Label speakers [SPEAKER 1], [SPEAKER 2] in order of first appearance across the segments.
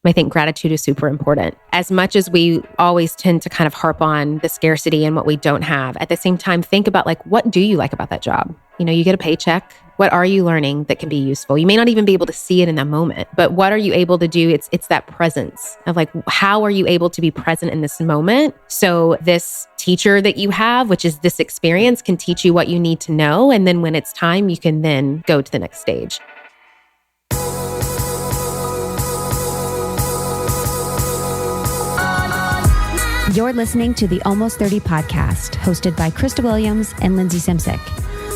[SPEAKER 1] I think gratitude is super important. As much as we always tend to kind of harp on the scarcity and what we don't have, at the same time, think about like, what do you like about that job? You know, you get a paycheck. What are you learning that can be useful? You may not even be able to see it in that moment, but what are you able to do? It's that presence of like, how are you able to be present in this moment? So this teacher that you have, which is this experience, can teach you what you need to know. And then when it's time, you can then go to the next stage.
[SPEAKER 2] You're listening to the Almost 30 podcast, hosted by Krista Williams and Lindsay Simsick.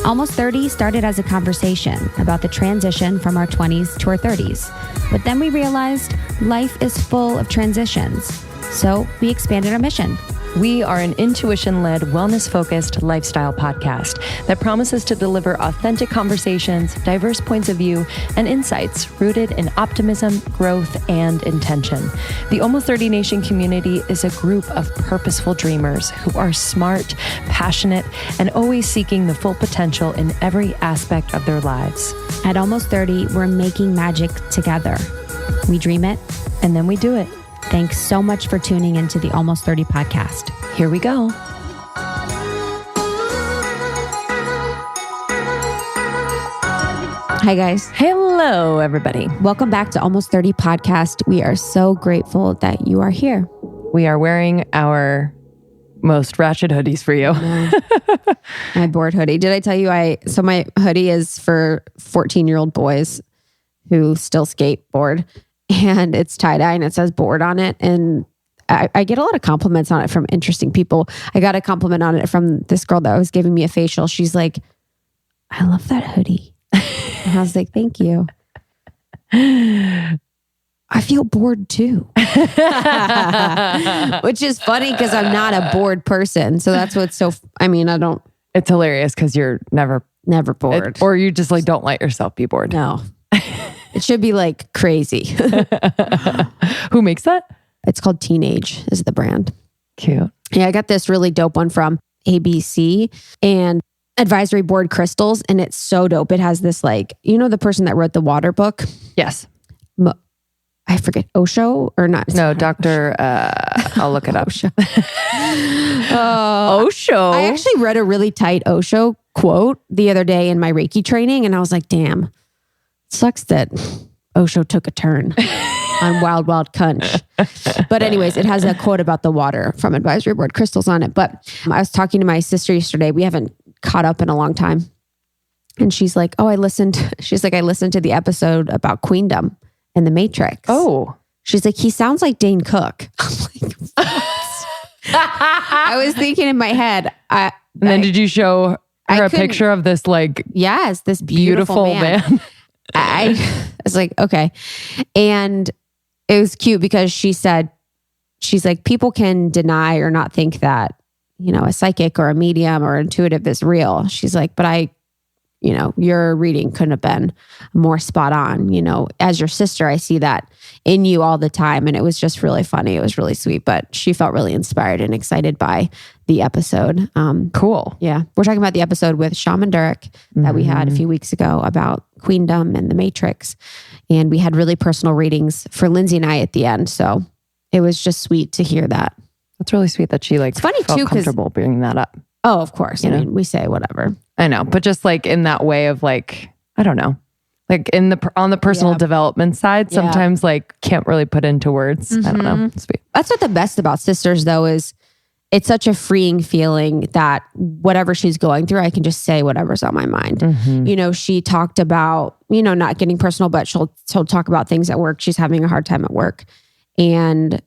[SPEAKER 2] Almost 30 started as a conversation about the transition from our 20s to our 30s. But then we realized life is full of transitions. So we expanded our mission.
[SPEAKER 3] We are an intuition-led, wellness-focused lifestyle podcast that promises to deliver authentic conversations, diverse points of view, and insights rooted in optimism, growth, and intention. The Almost 30 Nation community is a group of purposeful dreamers who are smart, passionate, and always seeking the full potential in every aspect of their lives.
[SPEAKER 2] At Almost 30, we're making magic together. We dream it,
[SPEAKER 3] and then we do it.
[SPEAKER 2] Thanks so much for tuning into the Almost 30 podcast.
[SPEAKER 3] Here we go.
[SPEAKER 2] Hi, guys.
[SPEAKER 3] Hello, everybody.
[SPEAKER 2] Welcome back to Almost 30 podcast. We are so grateful that you are here.
[SPEAKER 3] We are wearing our most ratchet hoodies for you.
[SPEAKER 2] My board hoodie. Did I tell you so my hoodie is for 14-year-old boys who still skateboard. And it's tie-dye and it says board on it. And I get a lot of compliments on it from interesting people. I got a compliment on it from this girl that was giving me a facial. She's like, I love that hoodie. And I was like, thank you. I feel bored too. Which is funny because I'm not a bored person. So that's what's so,
[SPEAKER 3] It's hilarious because you're never
[SPEAKER 2] bored.
[SPEAKER 3] Or you just like don't let yourself be bored.
[SPEAKER 2] No. It should be like crazy.
[SPEAKER 3] Who makes that?
[SPEAKER 2] It's called Teenage is the brand.
[SPEAKER 3] Cute.
[SPEAKER 2] Yeah, I got this really dope one from ABC and Advisory Board Crystals. And it's so dope. It has this like, you know, the person that wrote the water book?
[SPEAKER 3] Yes.
[SPEAKER 2] I forget, Osho or not?
[SPEAKER 3] No, Dr. I'll look it up.
[SPEAKER 2] Osho.
[SPEAKER 3] Osho.
[SPEAKER 2] I actually read a really tight Osho quote the other day in my Reiki training. And I was like, damn. Sucks that Osho took a turn on Wild Wild Kunch. But anyways, it has a quote about the water from Advisory Board Crystals on it. But I was talking to my sister yesterday. We haven't caught up in a long time. And she's like, I listened to the episode about Queendom and the Matrix.
[SPEAKER 3] Oh.
[SPEAKER 2] She's like, he sounds like Dane Cook. I'm like, what? I was thinking in my head.
[SPEAKER 3] Did you show her a picture of this like...
[SPEAKER 2] Yes, this beautiful man. I was like, okay. And it was cute because she's like, people can deny or not think that, you know, a psychic or a medium or intuitive is real. She's like, but your reading couldn't have been more spot on. You know, as your sister, I see that in you all the time. And it was just really funny. It was really sweet, but she felt really inspired and excited by the episode.
[SPEAKER 3] Cool.
[SPEAKER 2] Yeah. We're talking about the episode with Shaman Durek that we had a few weeks ago about Queendom and the Matrix. And we had really personal readings for Lindsay and I at the end. So it was just sweet to hear that.
[SPEAKER 3] That's really sweet that she
[SPEAKER 2] it's funny
[SPEAKER 3] felt
[SPEAKER 2] too,
[SPEAKER 3] comfortable bringing that up.
[SPEAKER 2] Oh, of course. I mean, we say whatever.
[SPEAKER 3] I know, but just like in that way of like, I don't know, like on the personal development side, sometimes like can't really put into words. I don't know. Sweet.
[SPEAKER 2] That's what the best about sisters though is it's such a freeing feeling that whatever she's going through, I can just say whatever's on my mind. You know, she talked about, not getting personal, but she'll talk about things at work. She's having a hard time at work. And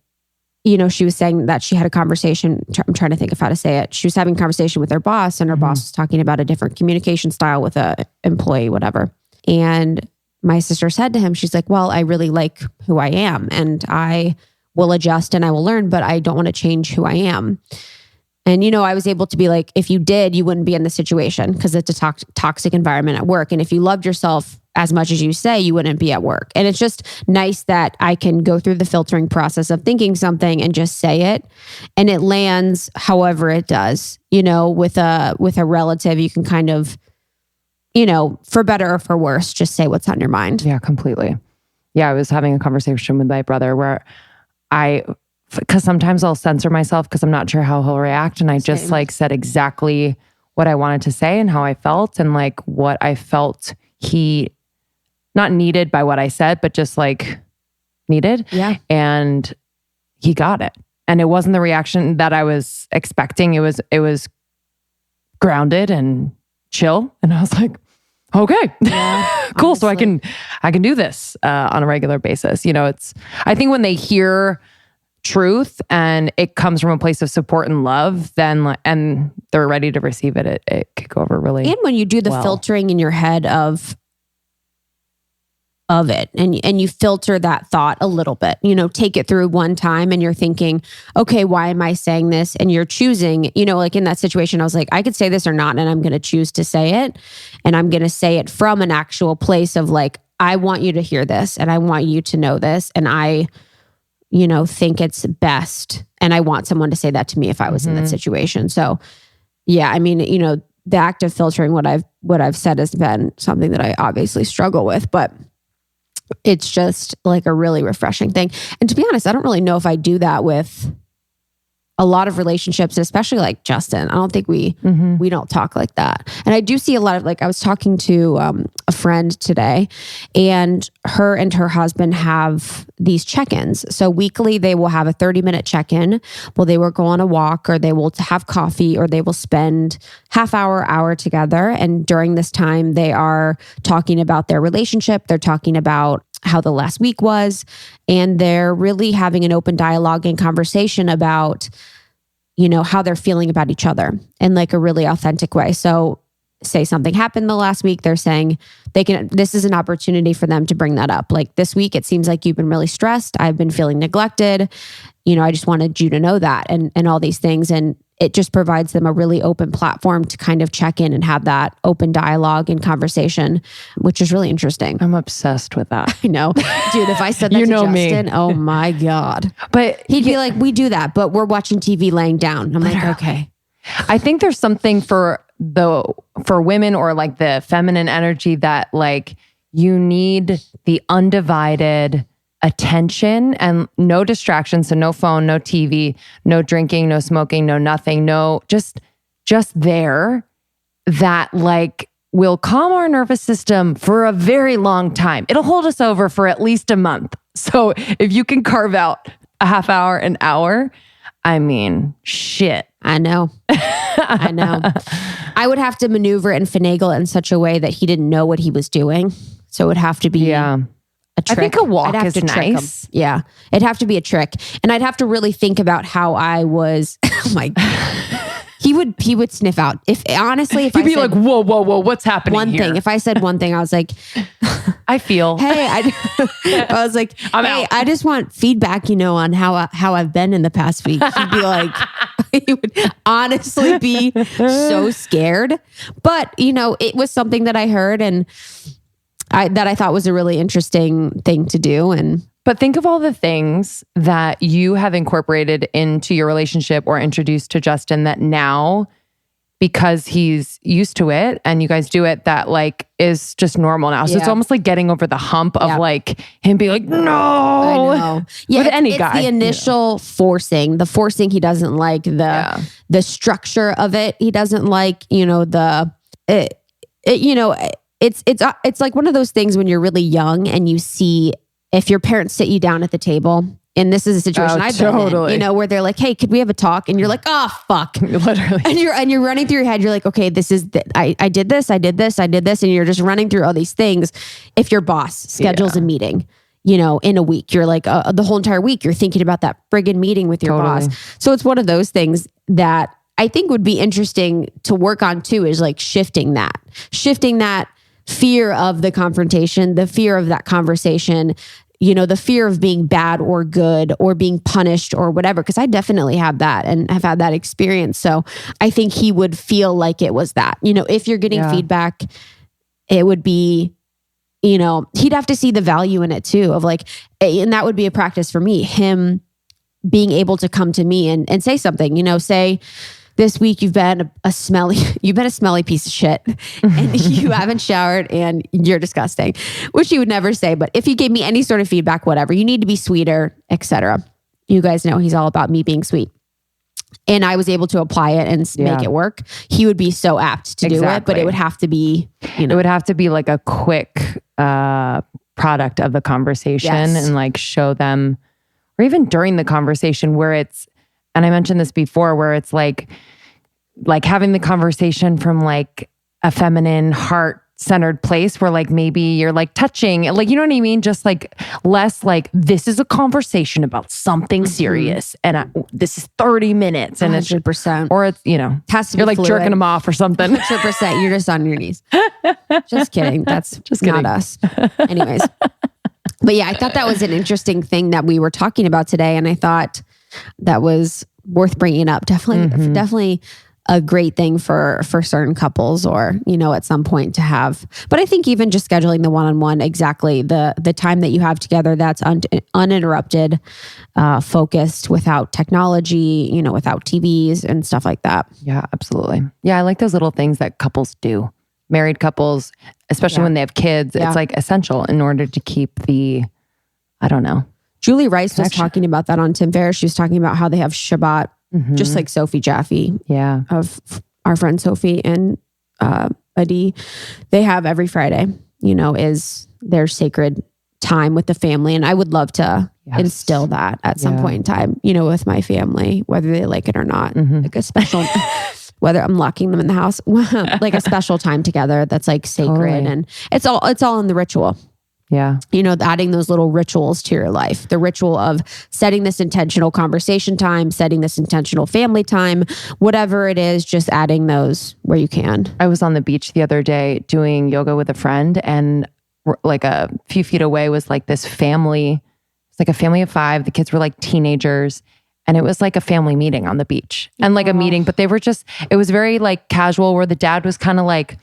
[SPEAKER 2] she was saying that she had a conversation. I'm trying to think of how to say it. She was having a conversation with her boss and her boss was talking about a different communication style with a employee, whatever. And my sister said to him, she's like, well, I really like who I am and I will adjust and I will learn, but I don't want to change who I am. And, I was able to be like, if you did, you wouldn't be in this situation because it's a toxic environment at work. And if you loved yourself as much as you say, you wouldn't be at work. And it's just nice that I can go through the filtering process of thinking something and just say it. And it lands however it does, with a relative, you can kind of, for better or for worse, just say what's on your mind.
[SPEAKER 3] Yeah, completely. I was having a conversation with my brother where because sometimes I'll censor myself because I'm not sure how he'll react. And I just like said exactly what I wanted to say and how I felt and like what I felt he not needed by what I said, but just like needed.
[SPEAKER 2] Yeah.
[SPEAKER 3] And he got it. And it wasn't the reaction that I was expecting. It was grounded and chill. And I was like, okay,
[SPEAKER 2] yeah,
[SPEAKER 3] cool. So I can do this on a regular basis. You know, I think when they hear truth and it comes from a place of support and love, then and they're ready to receive it, it could go over really.
[SPEAKER 2] And when you do the filtering in your head of it and you filter that thought a little bit, you know, take it through one time and you're thinking, okay, why am I saying this? And you're choosing, you know, like in that situation, I was like, I could say this or not, and I'm going to choose to say it. And I'm going to say it from an actual place of like, I want you to hear this and I want you to know this. And I, you know, think it's best. And I want someone to say that to me if I was in that situation. So yeah, I mean, you know, the act of filtering what I've said has been something that I obviously struggle with, but it's just like a really refreshing thing. And to be honest, I don't really know if I do that with a lot of relationships, especially like Justin. I don't think we don't talk like that. And I do see a lot of like, I was talking to a friend today, and her husband have these check-ins. So weekly they will have a 30-minute check-in. Well, they will go on a walk, or they will have coffee, or they will spend half hour together. And during this time, they are talking about their relationship. They're talking about how the last week was, and they're really having an open dialogue and conversation about, you know, how they're feeling about each other in like a really authentic way. So say something happened the last week, they're saying this is an opportunity for them to bring that up. Like, this week, it seems like you've been really stressed. I've been feeling neglected. You know, I just wanted you to know that, and all these things. And it just provides them a really open platform to kind of check in and have that open dialogue and conversation, which is really interesting.
[SPEAKER 3] I'm obsessed with that.
[SPEAKER 2] I know. Dude, if I said that to Justin, oh my God.
[SPEAKER 3] But
[SPEAKER 2] he'd be like, we do that, but we're watching TV laying down. I'm like, okay.
[SPEAKER 3] I think there's something for women, or like the feminine energy, that like you need the undivided attention and no distractions. So no phone, no TV, no drinking, no smoking, no nothing, no, just there, that like will calm our nervous system for a very long time. It'll hold us over for at least a month. So if you can carve out a half hour, an hour, I mean, shit.
[SPEAKER 2] I know. I know. I would have to maneuver and finagle it in such a way that he didn't know what he was doing. So it would have to be a trick.
[SPEAKER 3] I think a walk is nice.
[SPEAKER 2] Yeah. It'd have to be a trick. And I'd have to really think about how I was. Oh my God. He would sniff out. If he'd
[SPEAKER 3] be like, whoa, what's happening
[SPEAKER 2] one
[SPEAKER 3] here?
[SPEAKER 2] Thing. If I said one thing, I was like,
[SPEAKER 3] I feel.
[SPEAKER 2] Hey, I was like, hey, I just want feedback, you know, on how I've been in the past week. He'd be like, he would honestly be so scared. But, you know, it was something that I heard and that I thought was a really interesting thing to do.
[SPEAKER 3] But think of all the things that you have incorporated into your relationship or introduced to Justin that now, because he's used to it and you guys do it, that like is just normal now. So it's almost like getting over the hump of like him being like, no.
[SPEAKER 2] I know. Yeah,
[SPEAKER 3] with any guy.
[SPEAKER 2] The initial forcing. The forcing, he doesn't like the structure of it. He doesn't like, you know, it's like one of those things when you're really young and you see, if your parents sit you down at the table, and this is a situation I've been in, you know, where they're like, hey, could we have a talk? And you're like, oh, fuck.
[SPEAKER 3] Literally.
[SPEAKER 2] And you're running through your head. You're like, okay, this is, I did this. And you're just running through all these things. If your boss schedules a meeting, you know, in a week, you're like, the whole entire week, you're thinking about that friggin' meeting with your boss. So it's one of those things that I think would be interesting to work on too, is like shifting that fear of the confrontation, the fear of that conversation, you know, the fear of being bad or good or being punished or whatever. Because I definitely have that and have had that experience. So I think he would feel like it was that, you know, if you're getting feedback, it would be, you know, he'd have to see the value in it too, of like, and that would be a practice for me, him being able to come to me and say something, you know, say this week you've been a smelly piece of shit and you haven't showered and you're disgusting, which he would never say. But if he gave me any sort of feedback, whatever, you need to be sweeter, etc. You guys know he's all about me being sweet. And I was able to apply it and make it work. He would be so apt to do it, but it would have to be,
[SPEAKER 3] it would have to be like a quick product of the conversation and like show them, or even during the conversation where it's, and I mentioned this before, where it's like having the conversation from like a feminine heart-centered place where like maybe you're like touching, like, you know what I mean? Just like less like, this is a conversation about something serious and this is 30 minutes and
[SPEAKER 2] 100%.
[SPEAKER 3] Or it's, you know,
[SPEAKER 2] has to be
[SPEAKER 3] you're like
[SPEAKER 2] fluid.
[SPEAKER 3] jerking them off or something.
[SPEAKER 2] 100%. You're just on your knees. Just kidding. That's just not us. Anyways. But yeah, I thought that was an interesting thing that we were talking about today. And I thought that was worth bringing up. Definitely a great thing for certain couples, or, you know, at some point to have. But I think even just scheduling the one-on-one, exactly the time that you have together, that's uninterrupted, focused, without technology, you know, without TVs and stuff like that.
[SPEAKER 3] Yeah, absolutely. Yeah, I like those little things that couples do. Married couples, especially when they have kids, it's like essential in order to keep the, I don't know.
[SPEAKER 2] Julie Rice was talking about that on Tim Ferriss. She was talking about how they have Shabbat, just like Sophie Jaffe, of our friend Sophie and Adi. They have every Friday, you know, is their sacred time with the family. And I would love to instill that at some point in time, you know, with my family, whether they like it or not, like a special, whether I'm locking them in the house, like a special time together that's like sacred. And it's all in the ritual.
[SPEAKER 3] Yeah.
[SPEAKER 2] You know, adding those little rituals to your life, the ritual of setting this intentional conversation time, setting this intentional family time, whatever it is, just adding those where you can.
[SPEAKER 3] I was on the beach the other day doing yoga with a friend, and like a few feet away was like this family. It's like a family of 5. The kids were like teenagers, and it was like a family meeting on the beach and like a meeting, but they were just, it was very like casual, where the dad was kind of like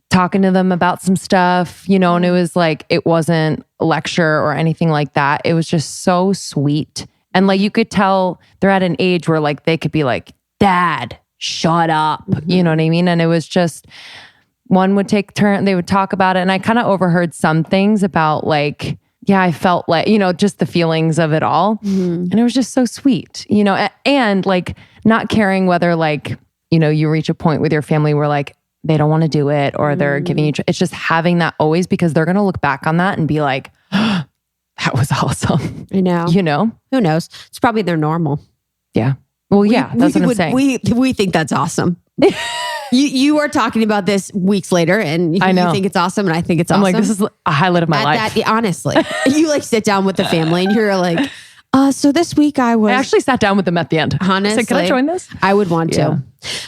[SPEAKER 3] talking to them about some stuff, you know, and it was like, it wasn't a lecture or anything like that. It was just so sweet. And like, you could tell they're at an age where like, they could be like, Dad, shut up. You know what I mean? And it was just, one would take turn, they would talk about it. And I kind of overheard some things about like, I felt like, you know, just the feelings of it all. And it was just so sweet, you know, and like not caring whether like, you know, you reach a point with your family where like, they don't want to do it, or they're giving you, it's just having that always, because they're going to look back on that and be like, oh, that was awesome.
[SPEAKER 2] I know.
[SPEAKER 3] You know?
[SPEAKER 2] Who knows? It's probably their normal.
[SPEAKER 3] Yeah. Well, that's what I'm saying.
[SPEAKER 2] We think that's awesome. You are talking about this weeks later, and
[SPEAKER 3] I know.
[SPEAKER 2] You think it's awesome, and I think it's awesome.
[SPEAKER 3] I'm like, this is a highlight of my life.
[SPEAKER 2] Honestly, you like sit down with the family and you're like, so this week I
[SPEAKER 3] actually sat down with them at the end.
[SPEAKER 2] Honestly,
[SPEAKER 3] I said, can I join this?
[SPEAKER 2] I would want to.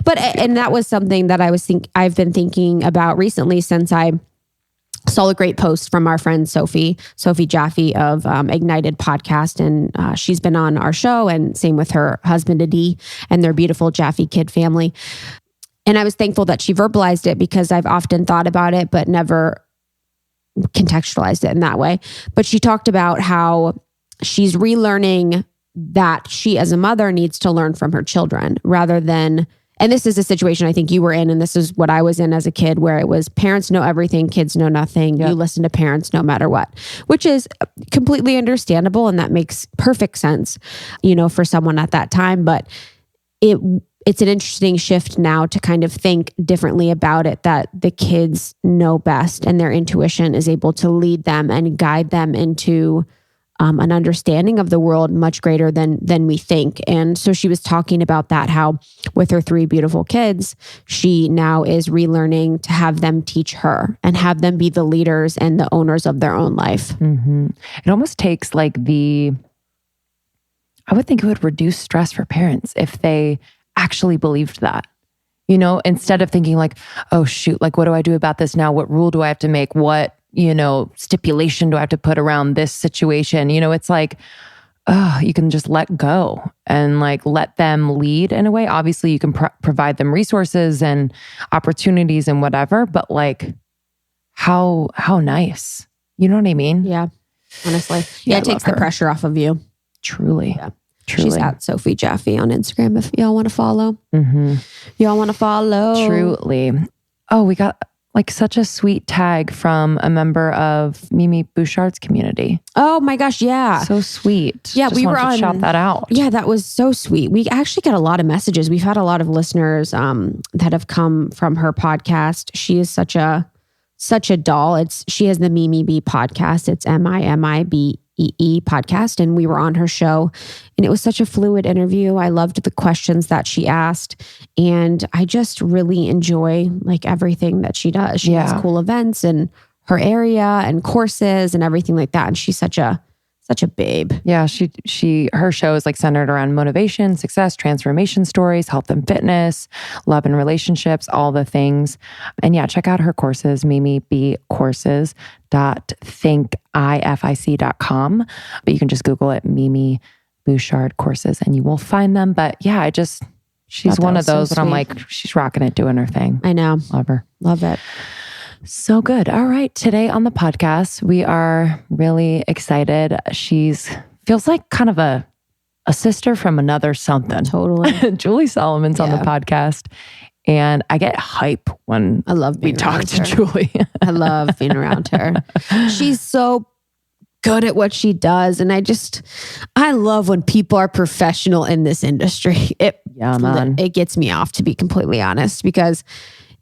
[SPEAKER 2] But, and that was something that I've been thinking about recently, since I saw a great post from our friend Sophie Jaffe of Ignited podcast. And she's been on our show, and same with her husband, Adi, and their beautiful Jaffe kid family. And I was thankful that she verbalized it, because I've often thought about it, but never contextualized it in that way. But she talked about how she's relearning that she as a mother needs to learn from her children, rather than, and this is a situation I think you were in, and this is what I was in as a kid, where it was parents know everything, kids know nothing. You listen to parents no matter what, which is completely understandable. And that makes perfect sense, you know, for someone at that time. But it's an interesting shift now to kind of think differently about it, that the kids know best and their intuition is able to lead them and guide them into an understanding of the world much greater than we think. And so she was talking about that, how with her 3 beautiful kids, she now is relearning to have them teach her and have them be the leaders and the owners of their own life.
[SPEAKER 3] It almost takes like I would think it would reduce stress for parents if they actually believed that, you know, instead of thinking like, oh shoot, like what do I do about this now? What rule do I have to make? What, you know, stipulation do I have to put around this situation? You know, it's like, you can just let go and like let them lead in a way. Obviously you can provide them resources and opportunities and whatever, but like how nice, you know what I mean?
[SPEAKER 2] Yeah, honestly. Yeah, it takes the pressure off of you.
[SPEAKER 3] Truly.
[SPEAKER 2] Yeah.
[SPEAKER 3] Truly.
[SPEAKER 2] She's at Sophie Jaffe on Instagram if y'all want to follow.
[SPEAKER 3] Mm-hmm.
[SPEAKER 2] Y'all want to follow.
[SPEAKER 3] Truly. Oh, we got like such a sweet tag from a member of mmhmm Bouchard's community.
[SPEAKER 2] Oh my gosh, yeah.
[SPEAKER 3] So sweet.
[SPEAKER 2] Yeah,
[SPEAKER 3] Just
[SPEAKER 2] we were
[SPEAKER 3] wanted to
[SPEAKER 2] on.
[SPEAKER 3] shout that out.
[SPEAKER 2] Yeah, that was so sweet. We actually got a lot of messages. We've had a lot of listeners that have come from her podcast. She is such a doll. She has the mmhmm podcast. It's MIMIBEE podcast, and we were on her show, and it was such a fluid interview. I loved the questions that she asked, and I just really enjoy like everything that she does. She has cool events in her area and courses and everything like that, and she's such a babe.
[SPEAKER 3] Yeah, her show is like centered around motivation, success, transformation stories, health and fitness, love and relationships, all the things. And yeah, check out her courses, mmhmm.thinkIFIC.com. But you can just Google it, mmhmm Bouchard courses, and you will find them. But yeah, she's one of those that I'm like, she's rocking it, doing her thing.
[SPEAKER 2] I know.
[SPEAKER 3] Love her.
[SPEAKER 2] Love it.
[SPEAKER 3] So good. All right. Today on the podcast, we are really excited. Feels like kind of a sister from another something.
[SPEAKER 2] Totally.
[SPEAKER 3] Julie Solomon's on the podcast. And I get hype when we talk to Julie.
[SPEAKER 2] I love being around her. She's so good at what she does. And I love when people are professional in this industry. It gets me off, to be completely honest, because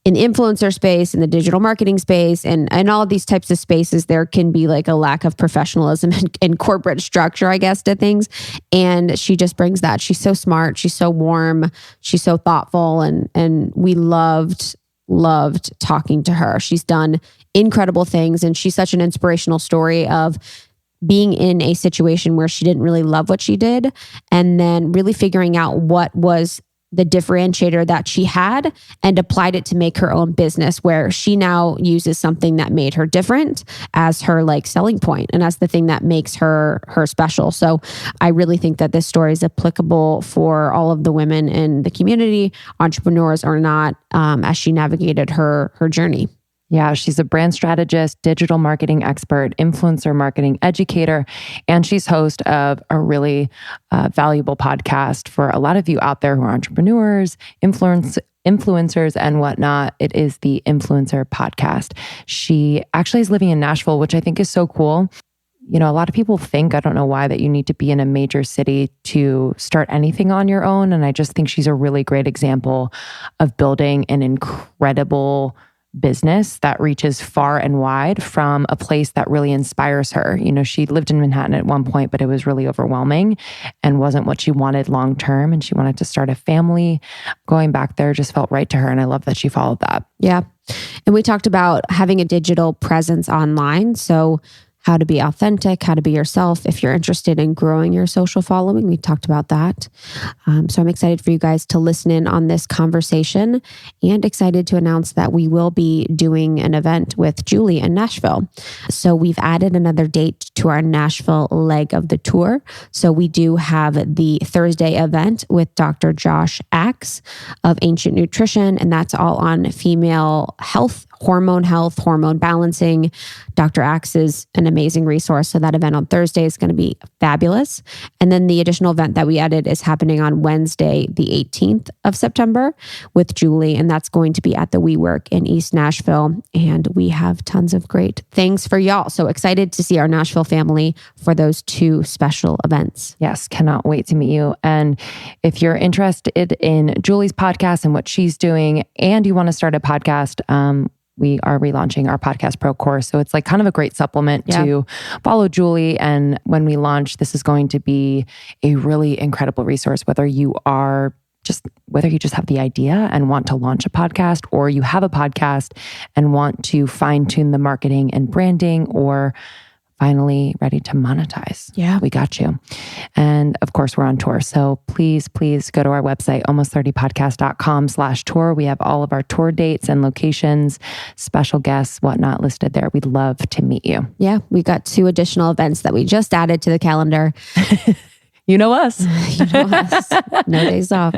[SPEAKER 2] in the influencer space, in the digital marketing space, and all of these types of spaces, there can be like a lack of professionalism and corporate structure, I guess, to things. And she just brings that. She's so smart. She's so warm. She's so thoughtful. And we loved talking to her. She's done incredible things. And she's such an inspirational story of being in a situation where she didn't really love what she did, and then really figuring out what was the differentiator that she had and applied it to make her own business, where she now uses something that made her different as her like selling point and as the thing that makes her special. So I really think that this story is applicable for all of the women in the community, entrepreneurs or not, as she navigated her journey.
[SPEAKER 3] Yeah, she's a brand strategist, digital marketing expert, influencer marketing educator, and she's host of a really valuable podcast for a lot of you out there who are entrepreneurs, influencers and whatnot. It is the Influencer Podcast. She actually is living in Nashville, which I think is so cool. You know, a lot of people think, I don't know why, that you need to be in a major city to start anything on your own. And I just think she's a really great example of building an incredible business that reaches far and wide from a place that really inspires her. You know, she lived in Manhattan at one point, but it was really overwhelming and wasn't what she wanted long term. And she wanted to start a family. Going back there just felt right to her. And I love that she followed that.
[SPEAKER 2] Yeah. And we talked about having a digital presence online. So how to be authentic, how to be yourself. If you're interested in growing your social following, we talked about that. So I'm excited for you guys to listen in on this conversation, and excited to announce that we will be doing an event with Julie in Nashville. So we've added another date to our Nashville leg of the tour. So we do have the Thursday event with Dr. Josh Axe of Ancient Nutrition, and that's all on female health, hormone balancing. Dr. Axe is an amazing resource. So that event on Thursday is going to be fabulous. And then the additional event that we added is happening on Wednesday, the 18th of September with Julie. And that's going to be at the WeWork in East Nashville. And we have tons of great things for y'all. So excited to see our Nashville family for those two special events.
[SPEAKER 3] Yes, cannot wait to meet you. And if you're interested in Julie's podcast and what she's doing, and you want to start a podcast, we are relaunching our Podcast Pro course. So it's like kind of a great supplement to follow Julie. And when we launch, this is going to be a really incredible resource, whether you just have the idea and want to launch a podcast, or you have a podcast and want to fine tune the marketing and branding, or finally ready to monetize.
[SPEAKER 2] Yeah.
[SPEAKER 3] We got you. And of course, we're on tour. So please go to our website, almost30podcast.com/tour. We have all of our tour dates and locations, special guests, whatnot listed there. We'd love to meet you.
[SPEAKER 2] Yeah. We got 2 additional events that we just added to the calendar.
[SPEAKER 3] You know us.
[SPEAKER 2] You know us. No days off.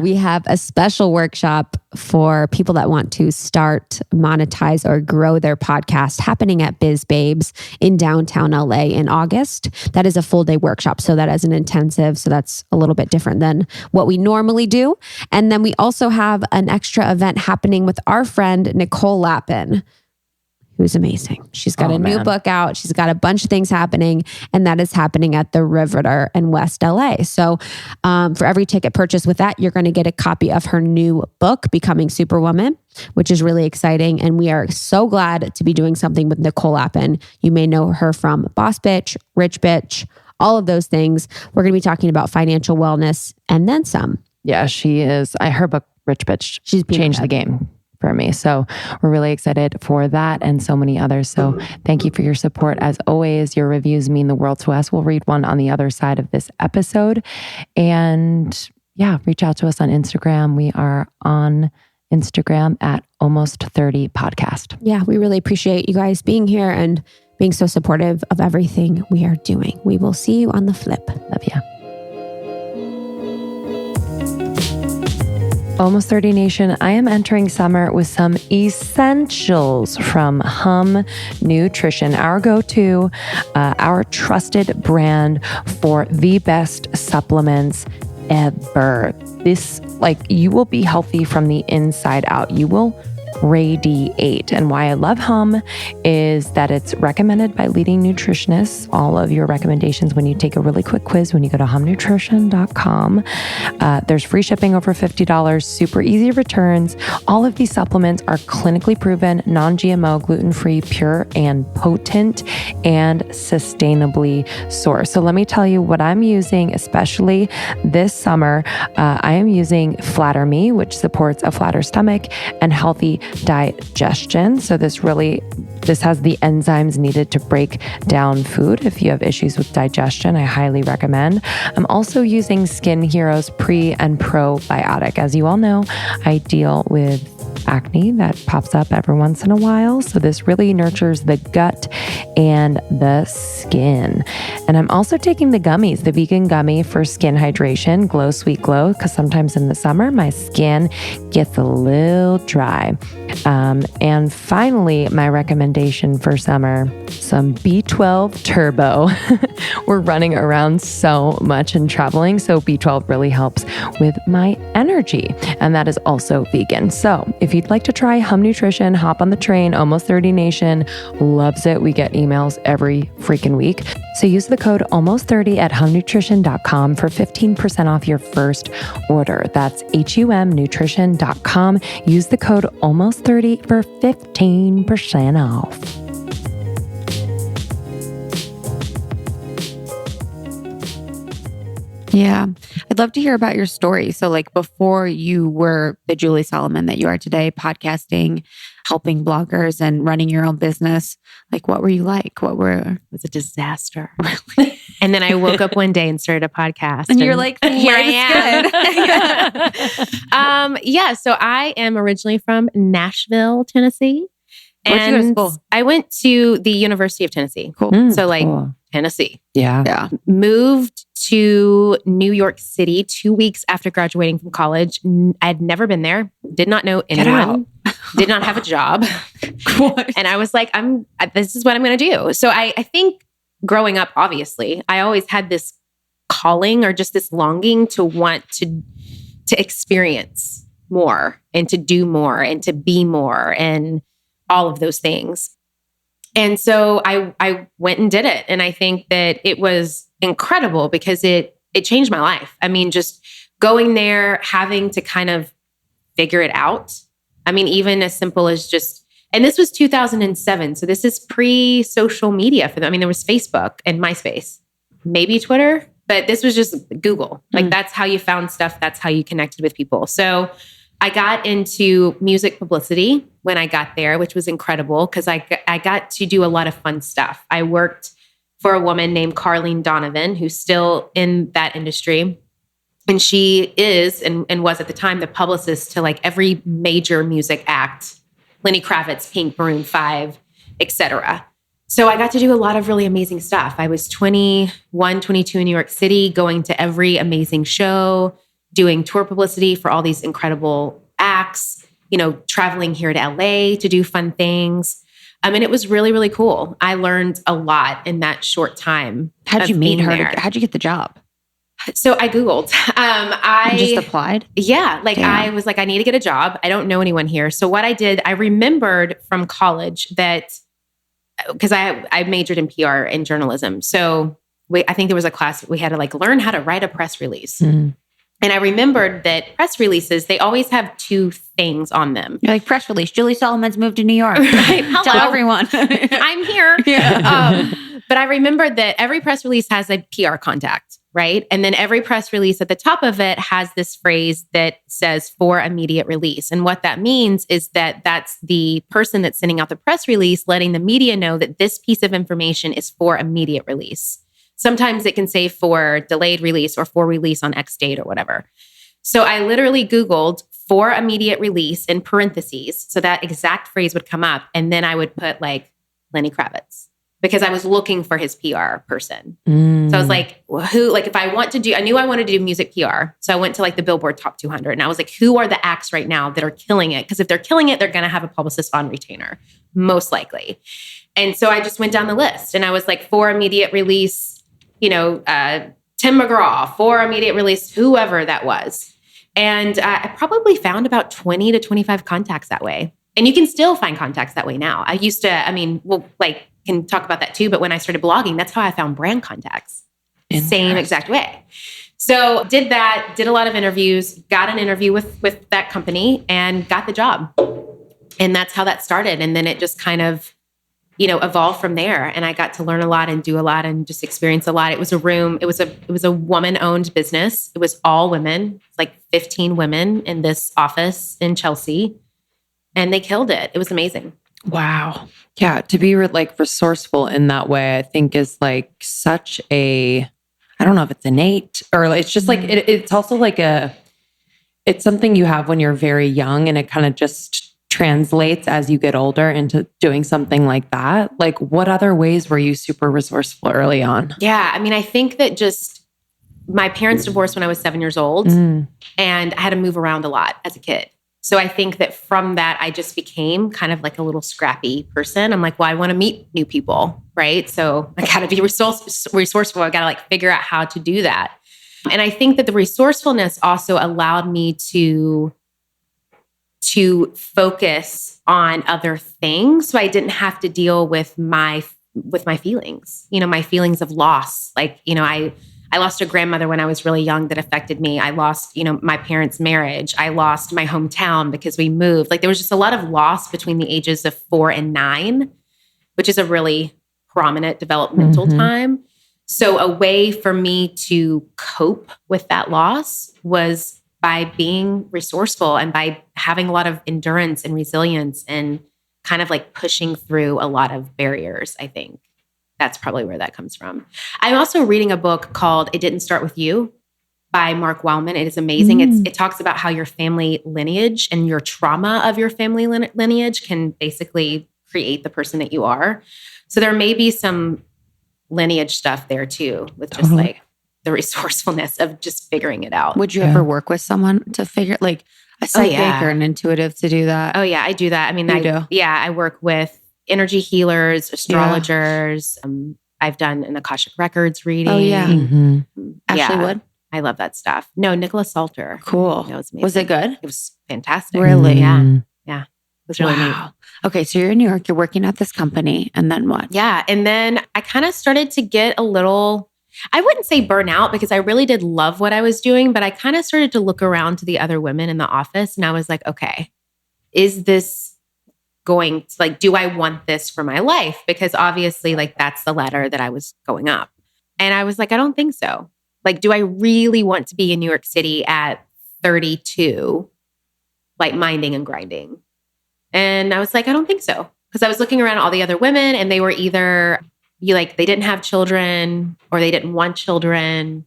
[SPEAKER 2] We have a special workshop for people that want to start, monetize, or grow their podcast happening at Biz Babes in downtown LA in August. That is a full day workshop. So that is an intensive. So that's a little bit different than what we normally do. And then we also have an extra event happening with our friend, Nicole Lappin, who's amazing. She's got a new book out. She's got a bunch of things happening, and that is happening at the Riveter in West LA. So for every ticket purchase with that, you're going to get a copy of her new book, Becoming Superwoman, which is really exciting. And we are so glad to be doing something with Nicole Lappin. You may know her from Boss Bitch, Rich Bitch, all of those things. We're going to be talking about financial wellness and then some.
[SPEAKER 3] Yeah, she is. Her book, Rich Bitch, she's changed the game for me. So we're really excited for that and so many others. So thank you for your support. As always, your reviews mean the world to us. We'll read one on the other side of this episode. And yeah, reach out to us on Instagram. We are on Instagram at Almost 30 Podcast.
[SPEAKER 2] Yeah, we really appreciate you guys being here and being so supportive of everything we are doing. We will see you on the flip.
[SPEAKER 3] Love you. Almost 30 Nation, I am entering summer with some essentials from Hum Nutrition, our go-to, our trusted brand for the best supplements ever. This, you will be healthy from the inside out. You will radiate. And why I love Hum is that it's recommended by leading nutritionists. All of your recommendations when you take a really quick quiz when you go to humnutrition.com. There's free shipping over $50, super easy returns. All of these supplements are clinically proven, non-GMO, gluten-free, pure and potent, and sustainably sourced. So let me tell you what I'm using, especially this summer. I am using Flatter Me, which supports a flatter stomach and healthy digestion. So this has the enzymes needed to break down food. If you have issues with digestion, I highly recommend. I'm also using Skin Heroes Pre and Probiotic. As you all know, I deal with acne that pops up every once in a while. So this really nurtures the gut and the skin. And I'm also taking the gummies, the vegan gummy for skin hydration, Glow Sweet Glow, because sometimes in the summer, my skin gets a little dry. And finally, my recommendation for summer, some B12 Turbo. We're running around so much and traveling, so B12 really helps with my energy. And that is also vegan. So if you'd like to try Hum Nutrition, hop on the train. Almost 30 Nation loves it. We get emails every freaking week. So use the code almost30 at humnutrition.com for 15% off your first order. That's humnutrition.com. Use the code almost30 for 15% off.
[SPEAKER 4] Yeah. I'd love to hear about your story. So before you were the Julie Solomon that you are today, podcasting, helping bloggers and running your own business, what were you like? It was a disaster.
[SPEAKER 1] And then I woke up one day and started a podcast.
[SPEAKER 4] And you're like,
[SPEAKER 1] here I am. Yeah. So I am originally from Nashville, Tennessee.
[SPEAKER 4] Where'd you go to school?
[SPEAKER 1] I went to the University of Tennessee.
[SPEAKER 4] Cool.
[SPEAKER 1] Cool. Tennessee.
[SPEAKER 3] Yeah.
[SPEAKER 1] Moved to New York City 2 weeks after graduating from college. I'd never been there. Did not know anyone. Did not have a job. And I was like, this is what I'm going to do. So I think growing up, obviously, I always had this calling or just this longing to want to experience more and to do more and to be more and all of those things. And so I went and did it. And I think that it was incredible because it changed my life. I mean, just going there, having to kind of figure it out. I mean, even as simple as and this was 2007. So this is pre-social media for them. I mean, there was Facebook and MySpace, maybe Twitter, but this was just Google. That's how you found stuff. That's how you connected with people. So I got into music publicity when I got there, which was incredible because I got to do a lot of fun stuff. I worked for a woman named Carlene Donovan, who's still in that industry. And she is and was at the time the publicist to every major music act, Lenny Kravitz, Pink, Maroon 5, etc. So I got to do a lot of really amazing stuff. I was 21, 22 in New York City, going to every amazing show, doing tour publicity for all these incredible acts, traveling here to LA to do fun things. And it was really, really cool. I learned a lot in that short time.
[SPEAKER 4] How'd you meet her? How'd you get the job?
[SPEAKER 1] So I Googled. I
[SPEAKER 4] just applied?
[SPEAKER 1] Yeah. I was like, I need to get a job. I don't know anyone here. So what I did, I remembered from college that, because I majored in PR and journalism. So I think there was a class we had to learn how to write a press release. Mm-hmm. And I remembered that press releases, they always have two things on them.
[SPEAKER 4] You're like, press release, Julie Solomon's moved to New York.
[SPEAKER 1] Right.
[SPEAKER 4] Tell everyone.
[SPEAKER 1] I'm here. Yeah. But I remembered that every press release has a PR contact, right? And then every press release at the top of it has this phrase that says for immediate release. And what that means is that that's the person that's sending out the press release, letting the media know that this piece of information is for immediate release. Sometimes it can say for delayed release or for release on X date or whatever. So I literally Googled for immediate release in parentheses. So that exact phrase would come up. And then I would put Lenny Kravitz, because I was looking for his PR person. So I was like, if I want to I knew I wanted to do music PR. So I went to the Billboard Top 200 and I was like, who are the acts right now that are killing it? Because if they're killing it, they're going to have a publicist on retainer, most likely. And so I just went down the list and I was like, for immediate release, Tim McGraw, for immediate release, whoever that was. And I probably found about 20 to 25 contacts that way. And you can still find contacts that way now. I used to, can talk about that too. But when I started blogging, that's how I found brand contacts. Same exact way. So did that, did a lot of interviews, got an interview with that company and got the job. And that's how that started. And then it just kind of, evolved from there. And I got to learn a lot and do a lot and just experience a lot. It was a woman-owned business. It was all women, 15 women in this office in Chelsea. And they killed it. It was amazing.
[SPEAKER 5] Wow. Yeah. To be resourceful in that way, I think is such a, I don't know if it's innate or it's just it's also it's something you have when you're very young and it kind of just translates as you get older into doing something like that. What other ways were you super resourceful early on?
[SPEAKER 1] Yeah. I think that just my parents divorced when I was 7 years old and I had to move around a lot as a kid. So I think that from that, I just became kind of a little scrappy person. I'm like, well, I want to meet new people, right? So I got to be resourceful. I got to figure out how to do that. And I think that the resourcefulness also allowed me to focus on other things. So I didn't have to deal with my feelings, my feelings of loss. I lost a grandmother when I was really young that affected me. I lost, my parents' marriage. I lost my hometown because we moved. There was just a lot of loss between the ages of 4 and 9, which is a really prominent developmental time. So a way for me to cope with that loss was by being resourceful and by having a lot of endurance and resilience and kind of pushing through a lot of barriers, I think. That's probably where that comes from. I'm also reading a book called It Didn't Start With You by Mark Wellman. It is amazing. It talks about how your family lineage and your trauma of your family lineage can basically create the person that you are. So there may be some lineage stuff there too, with just the resourcefulness of just figuring it out.
[SPEAKER 4] Would you ever work with someone to figure a psychic or an intuitive to do that?
[SPEAKER 1] Oh yeah, I do that. I do. Yeah, I work with energy healers, astrologers. I've done an Akashic Records reading.
[SPEAKER 4] Oh yeah. Ashley Wood.
[SPEAKER 1] I love that stuff. No, Nicholas Salter.
[SPEAKER 4] Cool.
[SPEAKER 1] That was amazing.
[SPEAKER 4] Was it good?
[SPEAKER 1] It was fantastic.
[SPEAKER 4] Really?
[SPEAKER 1] Yeah. Yeah. It was really neat.
[SPEAKER 4] Okay. So you're in New York, you're working at this company, and then what?
[SPEAKER 1] Yeah. And then I kind of started to get a little, I wouldn't say burnout because I really did love what I was doing, but I kind of started to look around to the other women in the office and I was like, okay, is this going to, do I want this for my life? Because obviously that's the ladder that I was going up. And I was like, I don't think so. Do I really want to be in New York City at 32, minding and grinding? And I was like, I don't think so. Because I was looking around at all the other women and they were either they didn't have children or they didn't want children.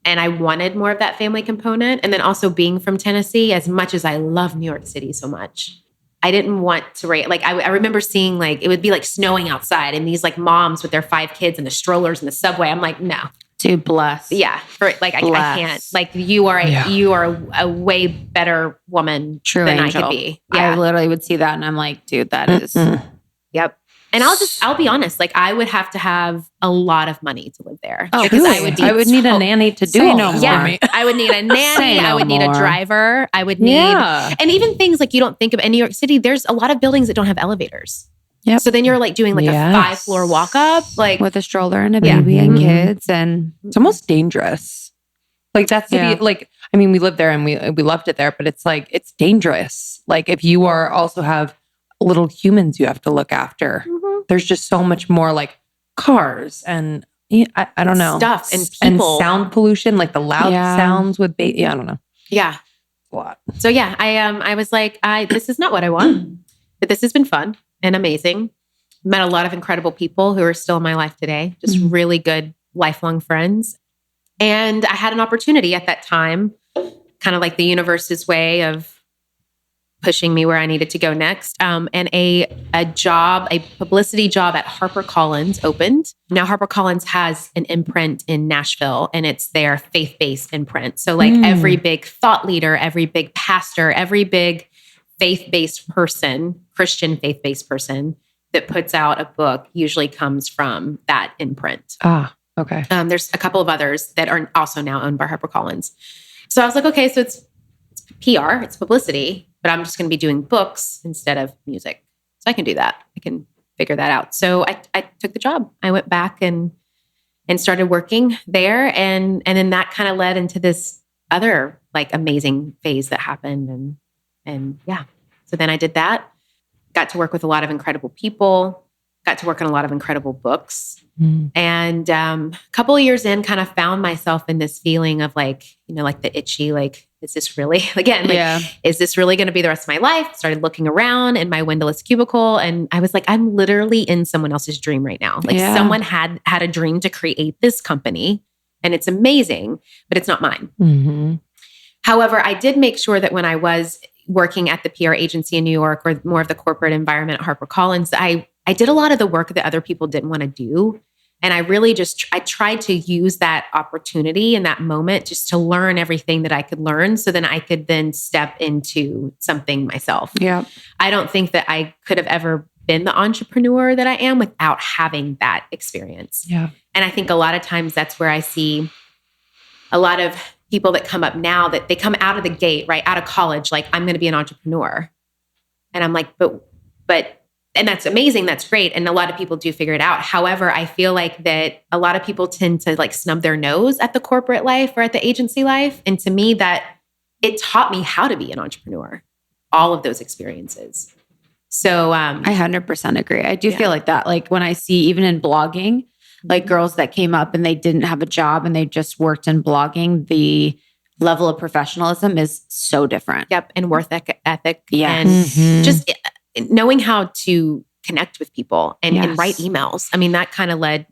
[SPEAKER 1] And I wanted more of that family component. And then also being from Tennessee, as much as I love New York City so much, I didn't want to rate. Like I remember seeing like, it would be like snowing outside and these like moms with their 5 kids and the strollers in the subway. I'm like, no.
[SPEAKER 4] Dude, bless.
[SPEAKER 1] Yeah. For like, I can't. Like you are a way better woman
[SPEAKER 4] True
[SPEAKER 1] than
[SPEAKER 4] angel.
[SPEAKER 1] I could be. Yeah.
[SPEAKER 4] I literally would see that and I'm like, dude, that is.
[SPEAKER 1] Yep. And I'll be honest, like I would have to have a lot of money to live there.
[SPEAKER 4] Oh,
[SPEAKER 1] because
[SPEAKER 4] really? I would need a nanny to do all that.
[SPEAKER 1] Yeah. I would need a nanny. I would need a driver. I would need, and even things like you don't think of in New York City, there's a lot of buildings that don't have elevators.
[SPEAKER 4] Yep.
[SPEAKER 1] So then you're like doing like a 5-floor walk up, like
[SPEAKER 4] with a stroller and a baby and kids. And
[SPEAKER 5] it's almost dangerous. Like that city, like, I mean, we lived there and we loved it there, but it's like, it's dangerous. Like if you are also have little humans you have to look after, there's just so much more like cars and I don't know.
[SPEAKER 1] Stuff and people.
[SPEAKER 5] And sound pollution, like the loud sounds with I don't know.
[SPEAKER 1] Yeah.
[SPEAKER 5] A lot.
[SPEAKER 1] So yeah, I was like, this is not what I want, but this has been fun and amazing. Met a lot of incredible people who are still in my life today, just really good lifelong friends. And I had an opportunity at that time, kind of like the universe's way of pushing me where I needed to go next. And a publicity job at HarperCollins opened. Now HarperCollins has an imprint in Nashville and it's their faith-based imprint. So like every big thought leader, every big pastor, every big faith-based person, Christian faith-based person that puts out a book usually comes from that imprint.
[SPEAKER 5] Ah, okay.
[SPEAKER 1] There's a couple of others that are also now owned by HarperCollins. So I was like, okay, so it's PR, it's publicity, but I'm just going to be doing books instead of music. So I can do that. I can figure that out. So I took the job. I went back and started working there. And then that kind of led into this other like amazing phase that happened. And yeah, so then I did that, got to work with a lot of incredible people, got to work on a lot of incredible books. And a couple of years in, kind of found myself in this feeling of like, you know, like the itchy, like, is this really, again, like, is this really going to be the rest of my life? Started looking around in my windowless cubicle. And I was like, I'm literally in someone else's dream right now. Like someone had a dream to create this company and it's amazing, but it's not mine. However, I did make sure that when I was working at the PR agency in New York or more of the corporate environment at HarperCollins, I did a lot of the work that other people didn't want to do. And I really I tried to use that opportunity in that moment just to learn everything that I could learn so then I could then step into something myself. Yeah. I don't think that I could have ever been the entrepreneur that I am without having that experience. Yeah. And I think a lot of times that's where I see a lot of people that come up now that they come out of the gate, right, out of college, like I'm going to be an entrepreneur. And I'm like, but and that's amazing. That's great. And a lot of people do figure it out. However, I feel like that a lot of people tend to like snub their nose at the corporate life or at the agency life. And to me, that it taught me how to be an entrepreneur, all of those experiences. So
[SPEAKER 4] I 100% agree. I do feel like that. Like when I see even in blogging, like girls that came up and they didn't have a job and they just worked in blogging, the level of professionalism is so different.
[SPEAKER 1] Yep. And work ethic. Yes. And just knowing how to connect with people and write emails. I mean, that kind of led,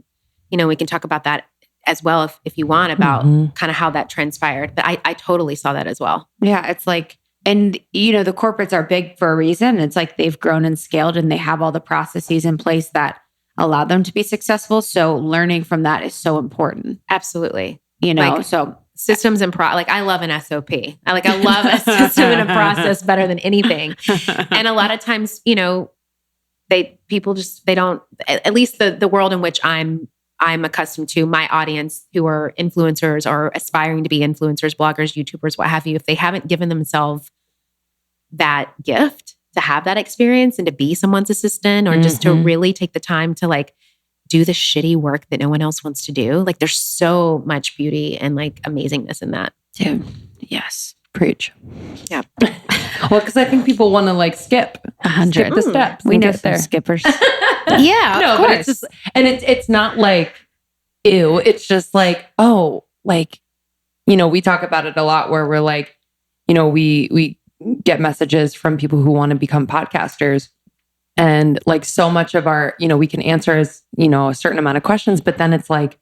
[SPEAKER 1] you know, we can talk about that as well if you want about kind of how that transpired. But I totally saw that as well.
[SPEAKER 4] Yeah. It's like, and you know, the corporates are big for a reason. It's like they've grown and scaled and they have all the processes in place that allow them to be successful. So learning from that is so important.
[SPEAKER 1] Absolutely.
[SPEAKER 4] You know,
[SPEAKER 1] like,
[SPEAKER 4] so
[SPEAKER 1] systems and like I love an SOP. I love a system and a process better than anything. And a lot of times, you know, people don't, at least the world in which I'm accustomed to, my audience who are influencers or aspiring to be influencers, bloggers, YouTubers, what have you, if they haven't given themselves that gift to have that experience and to be someone's assistant or just to really take the time to like do the shitty work that no one else wants to do. Like there's so much beauty and like amazingness in that.
[SPEAKER 4] Dude, yes. Preach.
[SPEAKER 1] Yeah.
[SPEAKER 5] Well, because I think people want to like skip
[SPEAKER 4] 100
[SPEAKER 5] skip the steps.
[SPEAKER 4] We know
[SPEAKER 5] there.
[SPEAKER 4] Skippers.
[SPEAKER 1] Yeah,
[SPEAKER 5] no, but it's just, and it's not like ew. It's just like, oh, like, you know, we talk about it a lot where we're like, you know, we get messages from people who want to become podcasters. And like so much of our, you know, we can answer as, you know, a certain amount of questions, but then it's like,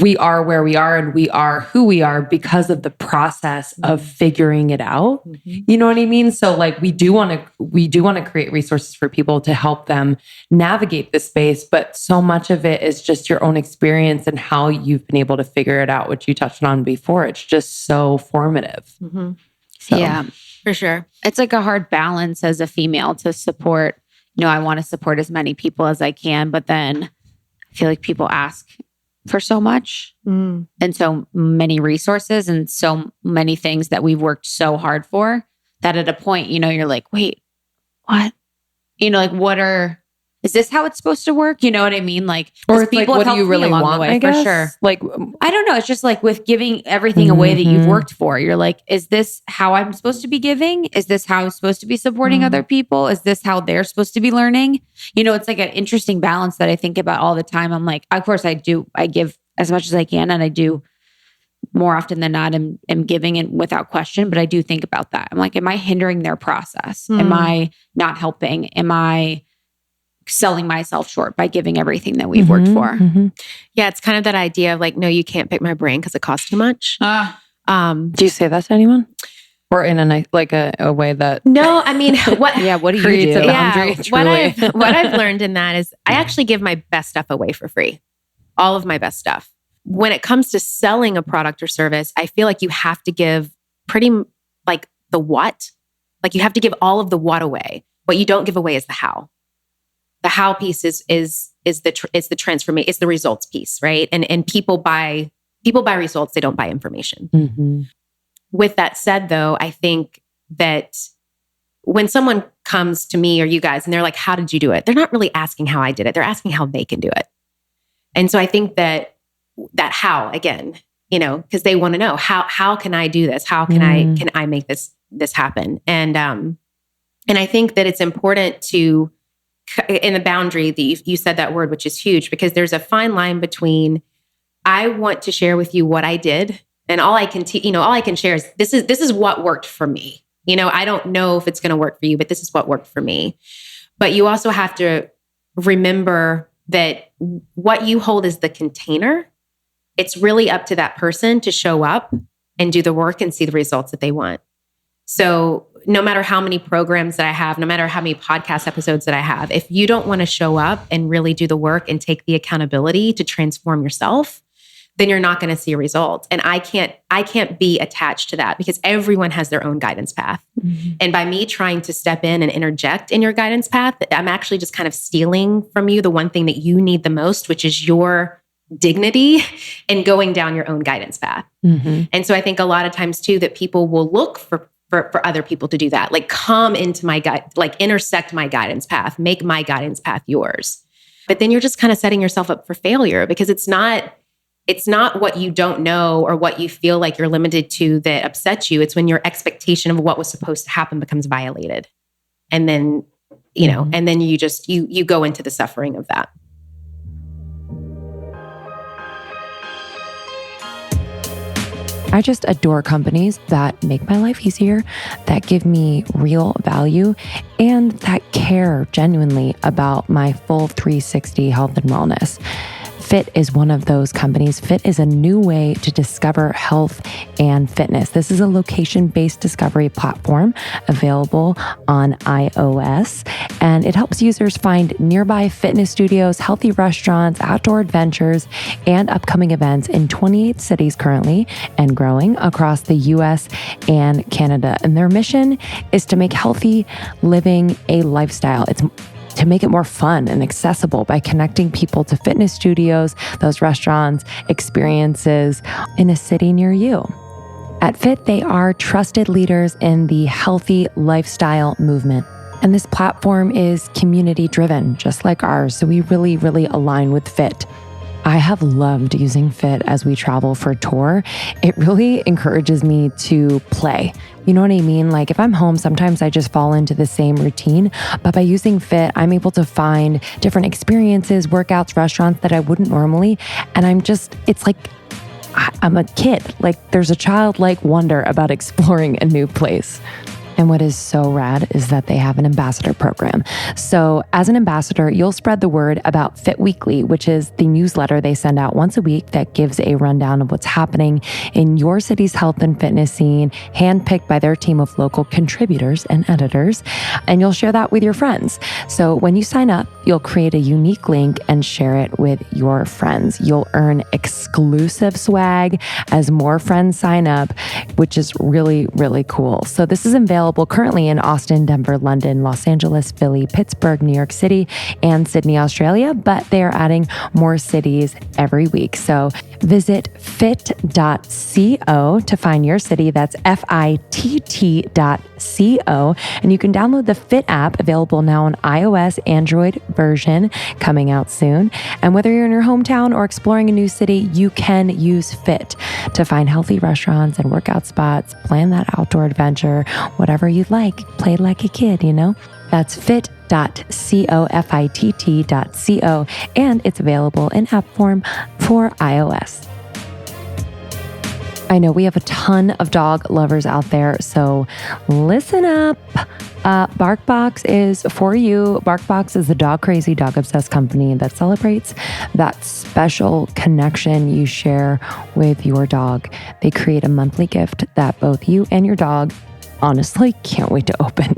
[SPEAKER 5] we are where we are and we are who we are because of the process of figuring it out. You know what I mean? So like we do want to create resources for people to help them navigate this space, but so much of it is just your own experience and how you've been able to figure it out, which you touched on before. It's just so formative. So.
[SPEAKER 4] Yeah, for sure. It's like a hard balance as a female to support, I want to support as many people as I can, but then I feel like people ask for so much and so many resources and so many things that we've worked so hard for that at a point, you're like, wait, what? Is this how it's supposed to work? You know what I mean? Like,
[SPEAKER 5] or it's like, what do you really want? I guess? For sure.
[SPEAKER 4] Like, I don't know. It's just like with giving everything away that you've worked for, you're like, is this how I'm supposed to be giving? Is this how I'm supposed to be supporting other people? Is this how they're supposed to be learning? It's like an interesting balance that I think about all the time. I'm like, of course I give as much as I can. And I do more often than not am giving it without question. But I do think about that. I'm like, am I hindering their process? Am I not helping? Am I selling myself short by giving everything that we've worked for?
[SPEAKER 1] Yeah, it's kind of that idea of like, no, you can't pick my brain because it costs too much.
[SPEAKER 5] Do you say that to anyone? Or in a nice, like a way that...
[SPEAKER 1] No, I mean, what
[SPEAKER 4] do you
[SPEAKER 5] creates
[SPEAKER 4] do?
[SPEAKER 5] a boundary,
[SPEAKER 1] what I've learned in that is I actually give my best stuff away for free. All of my best stuff. When it comes to selling a product or service, I feel like you have to give pretty like the what. Like you have to give all of the what away. What you don't give away is the how. The how piece is the transformation. It's the results piece, right? And people buy results. They don't buy information. With that said, though, I think that when someone comes to me or you guys and they're like, "How did you do it?" They're not really asking how I did it. They're asking how they can do it. And so I think that how again, because they want to know how can I do this? How can I make this happen? And I think that it's important to. In the boundary that you said that word, which is huge, because there's a fine line between I want to share with you what I did, and all I can all I can share is this is what worked for me. I don't know if it's going to work for you, but this is what worked for me. But you also have to remember that what you hold is the container. It's really up to that person to show up and do the work and see the results that they want. So no matter how many programs that I have, no matter how many podcast episodes that I have, if you don't want to show up and really do the work and take the accountability to transform yourself, then you're not going to see a result. And I can't be attached to that because everyone has their own guidance path. And by me trying to step in and interject in your guidance path, I'm actually just kind of stealing from you the one thing that you need the most, which is your dignity and going down your own guidance path. And so I think a lot of times too, that people will look for other people to do that. Like come into my like intersect my guidance path, make my guidance path yours. But then you're just kind of setting yourself up for failure because it's not what you don't know or what you feel like you're limited to that upsets you. It's when your expectation of what was supposed to happen becomes violated. And then, and then you just, you go into the suffering of that.
[SPEAKER 3] I just adore companies that make my life easier, that give me real value, and that care genuinely about my full 360 health and wellness. Fit is one of those companies. Fit is a new way to discover health and fitness. This is a location-based discovery platform available on iOS, and it helps users find nearby fitness studios, healthy restaurants, outdoor adventures, and upcoming events in 28 cities currently and growing across the US and Canada. And their mission is to make healthy living a lifestyle. It's to make it more fun and accessible by connecting people to fitness studios, those restaurants, experiences in a city near you. At Fit, they are trusted leaders in the healthy lifestyle movement. And this platform is community driven, just like ours. So we really, really align with Fit. I have loved using Fit as we travel for tour. It really encourages me to play. You know what I mean? Like if I'm home, sometimes I just fall into the same routine, but by using Fit, I'm able to find different experiences, workouts, restaurants that I wouldn't normally. And it's like I'm a kid. Like there's a childlike wonder about exploring a new place. And what is so rad is that they have an ambassador program. So as an ambassador, you'll spread the word about Fit Weekly, which is the newsletter they send out once a week that gives a rundown of what's happening in your city's health and fitness scene, handpicked by their team of local contributors and editors. And you'll share that with your friends. So when you sign up, you'll create a unique link and share it with your friends. You'll earn exclusive swag as more friends sign up, which is really, really cool. So this is available currently in Austin, Denver, London, Los Angeles, Philly, Pittsburgh, New York City, and Sydney, Australia, but they are adding more cities every week. So visit fit.co to find your city. That's FITT.co. And you can download the Fit app, available now on iOS, Android version, coming out soon. And whether you're in your hometown or exploring a new city, you can use Fit to find healthy restaurants and workout spots, plan that outdoor adventure, whatever you'd like. Play like a kid, you know? That's fit.co, FITT.co, and it's available in app form for iOS. I know we have a ton of dog lovers out there, so listen up. BarkBox is for you. BarkBox is the dog crazy, dog obsessed company that celebrates that special connection you share with your dog. They create a monthly gift that both you and your dog honestly can't wait to open.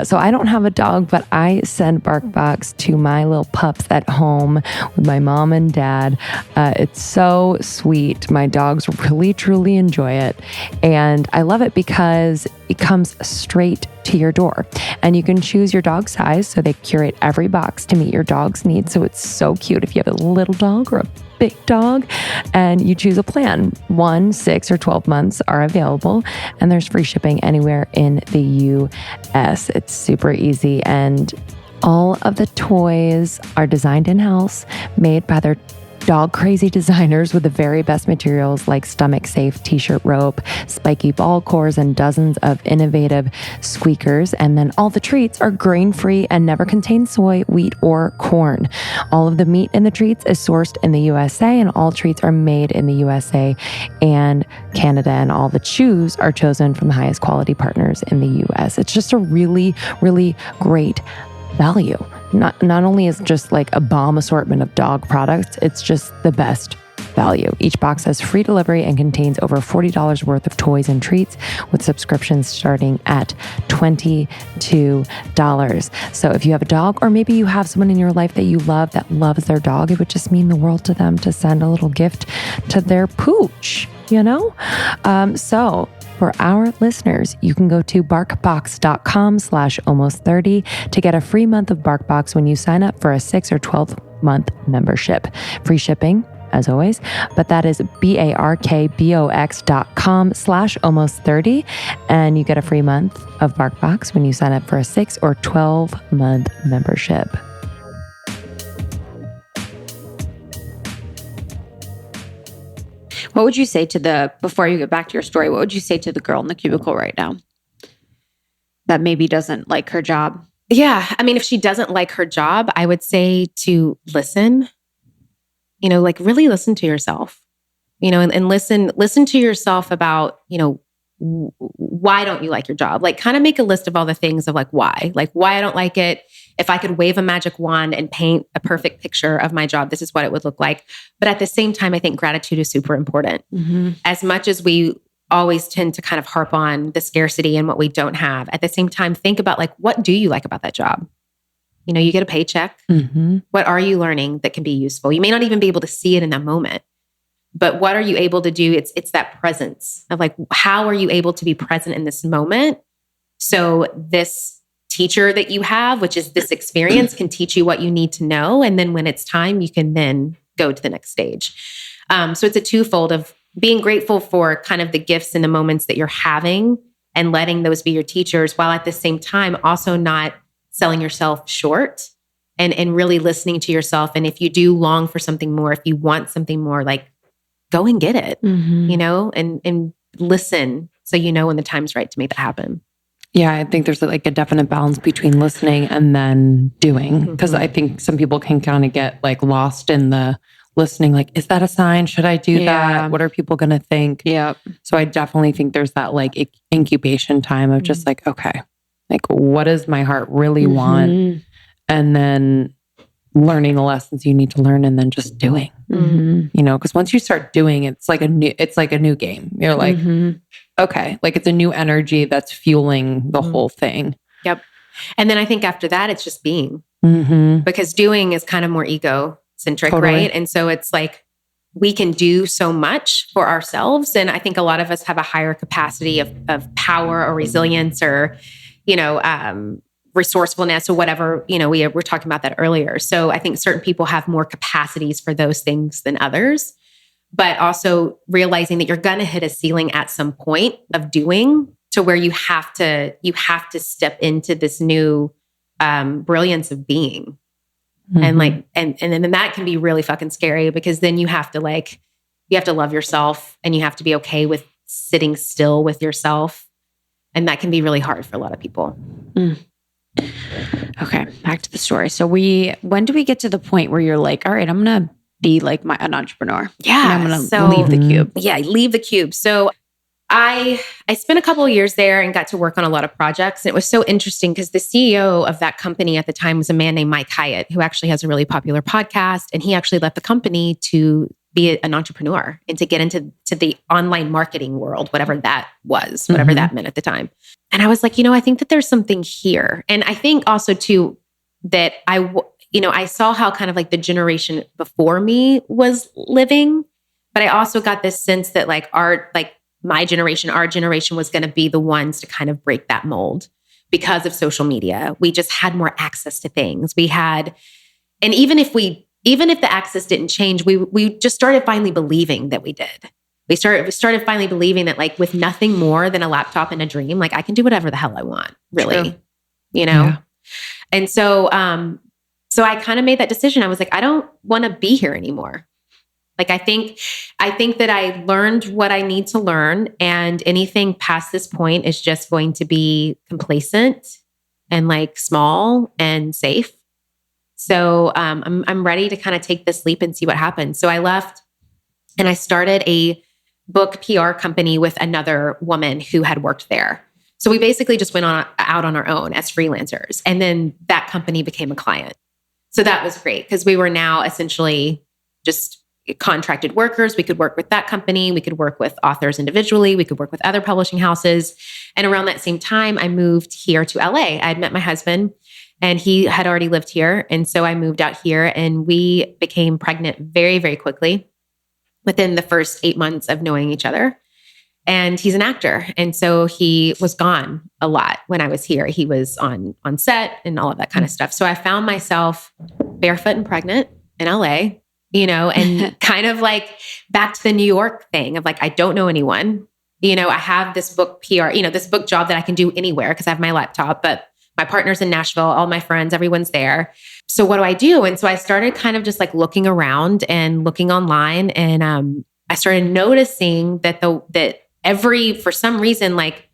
[SPEAKER 3] So I don't have a dog, but I send BarkBox to my little pups at home with my mom and dad. It's so sweet. My dogs really, truly enjoy it. And I love it because it comes straight to your door, and you can choose your dog size. So they curate every box to meet your dog's needs. So it's so cute if you have a little dog or a big dog, and you choose a plan. 1, 6, or 12 months are available, and there's free shipping anywhere in the US. It's super easy, and all of the toys are designed in-house, made by their dog crazy designers with the very best materials like stomach safe t-shirt rope, spiky ball cores, and dozens of innovative squeakers. And then all the treats are grain free and never contain soy, wheat, or corn. All of the meat in the treats is sourced in the USA, and all treats are made in the USA and Canada, and all the chews are chosen from the highest quality partners in the US. It's just a really, really great value. Not only is it just like a bomb assortment of dog products, it's just the best value. Each box has free delivery and contains over $40 worth of toys and treats, with subscriptions starting at $22. So if you have a dog, or maybe you have someone in your life that you love that loves their dog, it would just mean the world to them to send a little gift to their pooch, you know? So for our listeners, you can go to barkbox.com/almost30 to get a free month of BarkBox when you sign up for a 6 or 12-month membership. Free shipping, as always, but that is barkbox.com/almost30, and you get a free month of BarkBox when you sign up for a 6 or 12-month membership.
[SPEAKER 4] What would you say to before you get back to your story, what would you say to the girl in the cubicle right now that maybe doesn't like her job?
[SPEAKER 1] Yeah. I mean, if she doesn't like her job, I would say to listen, like really listen to yourself, and listen to yourself about, why don't you like your job? Like kind of make a list of all the things of why I don't like it. If I could wave a magic wand and paint a perfect picture of my job, this is what it would look like. But at the same time, I think gratitude is super important. Mm-hmm. As much as we always tend to kind of harp on the scarcity and what we don't have, at the same time, think about what do you like about that job? You get a paycheck. Mm-hmm. What are you learning that can be useful? You may not even be able to see it in that moment, but what are you able to do? It's that presence of how are you able to be present in this moment? So this teacher that you have, which is this experience, can teach you what you need to know. And then when it's time, you can then go to the next stage. So it's a twofold of being grateful for kind of the gifts and the moments that you're having and letting those be your teachers, while at the same time also not selling yourself short and really listening to yourself. And if you do long for something more, if you want something more, go and get it, mm-hmm. and listen so when the time's right to make that happen.
[SPEAKER 5] Yeah, I think there's a definite balance between listening and then doing. Because I think some people can kind of get lost in the listening, like, is that a sign? Should I do that? What are people going to think?
[SPEAKER 4] Yeah.
[SPEAKER 5] So I definitely think there's that like incubation time of just like, okay, like what does my heart really want? And then learning the lessons you need to learn and then just doing, you know, because once you start doing, it's like a new game. You're like, okay, like it's a new energy that's fueling the whole thing.
[SPEAKER 1] Yep. And then I think after that, it's just being, because doing is kind of more egocentric, right? And so it's like, we can do so much for ourselves. And I think a lot of us have a higher capacity of power or resilience or, you know, resourcefulness or whatever, you know, we were talking about that earlier. So I think certain people have more capacities for those things than others, but also realizing that you're going to hit a ceiling at some point of doing to where you have to step into this new brilliance of being. And like, and then that can be really fucking scary because then you have to love yourself and you have to be okay with sitting still with yourself. And that can be really hard for a lot of people.
[SPEAKER 4] Okay, back to the story. So when do we get to the point where you're like, all right, I'm going to be like an entrepreneur.
[SPEAKER 1] Yeah.
[SPEAKER 4] And I'm going to leave the cube.
[SPEAKER 1] Yeah, leave the cube. So I spent a couple of years there and got to work on a lot of projects. And it was so interesting because the CEO of that company at the time was a man named Mike Hyatt, who actually has a really popular podcast. And he actually left the company to be an entrepreneur and to get into the online marketing world, whatever that was, whatever that meant at the time. And I was like, you know, I think that there's something here. And I think also too, that I saw how kind of like the generation before me was living, but I also got this sense that like our generation was going to be the ones to kind of break that mold because of social media. We just had more access to things. And even if the access didn't change, we just started finally believing that we did. We started finally believing that like with nothing more than a laptop and a dream, like I can do whatever the hell I want, really,
[SPEAKER 5] True.
[SPEAKER 1] you know? Yeah. And so I kind of made that decision. I was like, I don't want to be here anymore. Like, I think that I learned what I need to learn, and anything past this point is just going to be complacent and like small and safe. So I'm ready to kind of take this leap and see what happens. So I left and I started a book PR company with another woman who had worked there. So we basically just went out on our own as freelancers. And then that company became a client. So that was great because we were now essentially just contracted workers. We could work with that company. We could work with authors individually. We could work with other publishing houses. And around that same time, I moved here to LA. I had met my husband and he had already lived here. And so I moved out here and we became pregnant very, very quickly within the first 8 months of knowing each other. And he's an actor. And so he was gone a lot when I was here. He was on set and all of that kind of stuff. So I found myself barefoot and pregnant in LA, you know, and kind of like back to the New York thing of like, I don't know anyone, you know, I have this book PR, you know, this book job that I can do anywhere because I have my laptop, but my partner's in Nashville, all my friends, everyone's there. So what do I do? And so I started kind of just like looking around and looking online. And I started noticing that for some reason, like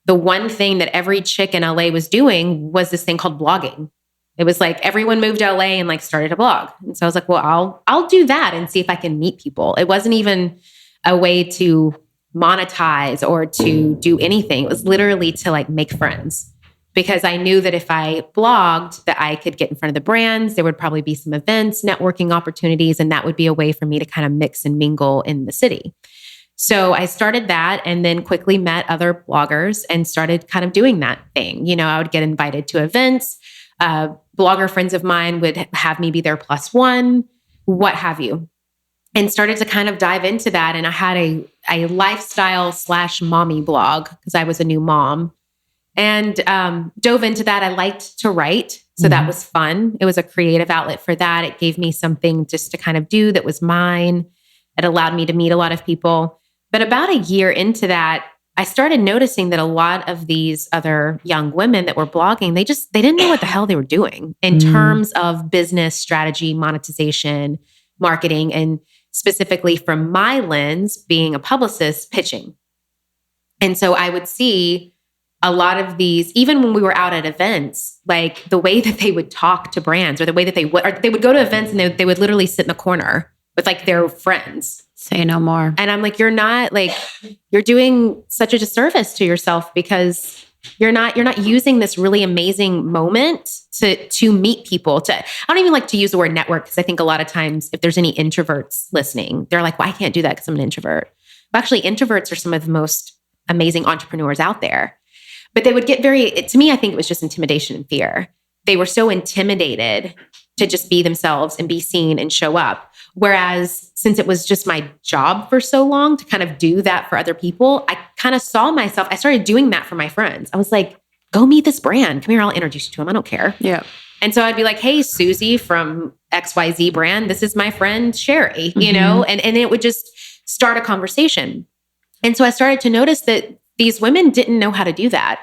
[SPEAKER 1] the one thing that every chick in LA was doing was this thing called blogging. It was like everyone moved to LA and like started a blog. And so I was like, well, I'll do that and see if I can meet people. It wasn't even a way to monetize or to do anything. It was literally to like make friends. Because I knew that if I blogged, that I could get in front of the brands. There would probably be some events, networking opportunities, and that would be a way for me to kind of mix and mingle in the city. So I started that and then quickly met other bloggers and started kind of doing that thing. You know, I would get invited to events. Blogger friends of mine would have me be their +1, what have you, and started to kind of dive into that. And I had a lifestyle/mommy blog because I was a new mom. And dove into that. I liked to write. So that was fun. It was a creative outlet for that. It gave me something just to kind of do that was mine. It allowed me to meet a lot of people. But about a year into that, I started noticing that a lot of these other young women that were blogging, they didn't know what the hell they were doing in terms of business strategy, monetization, marketing, and specifically from my lens, being a publicist, pitching. And so I would see a lot of these, even when we were out at events, like the way that they would talk to brands or the way that they would go to events and they would literally sit in the corner with like their friends.
[SPEAKER 4] Say no more.
[SPEAKER 1] And I'm like, you're doing such a disservice to yourself because you're not using this really amazing moment to meet people. I don't even like to use the word network because I think a lot of times if there's any introverts listening, they're like, well, I can't do that because I'm an introvert. But actually, introverts are some of the most amazing entrepreneurs out there. But they would get to me, I think it was just intimidation and fear. They were so intimidated to just be themselves and be seen and show up. Whereas since it was just my job for so long to kind of do that for other people, I kind of saw myself, I started doing that for my friends. I was like, go meet this brand. Come here, I'll introduce you to them. I don't care.
[SPEAKER 4] Yeah.
[SPEAKER 1] And so I'd be like, hey, Susie from XYZ brand, this is my friend Sherry, you know, and it would just start a conversation. And so I started to notice that these women didn't know how to do that.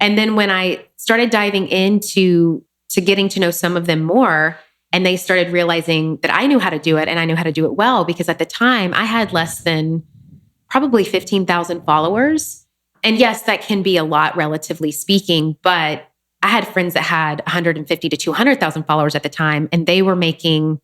[SPEAKER 1] And then when I started diving into getting to know some of them more, and they started realizing that I knew how to do it and I knew how to do it well, because at the time I had less than probably 15,000 followers. And yes, that can be a lot relatively speaking, but I had friends that had 150 to 200,000 followers at the time, and they were making,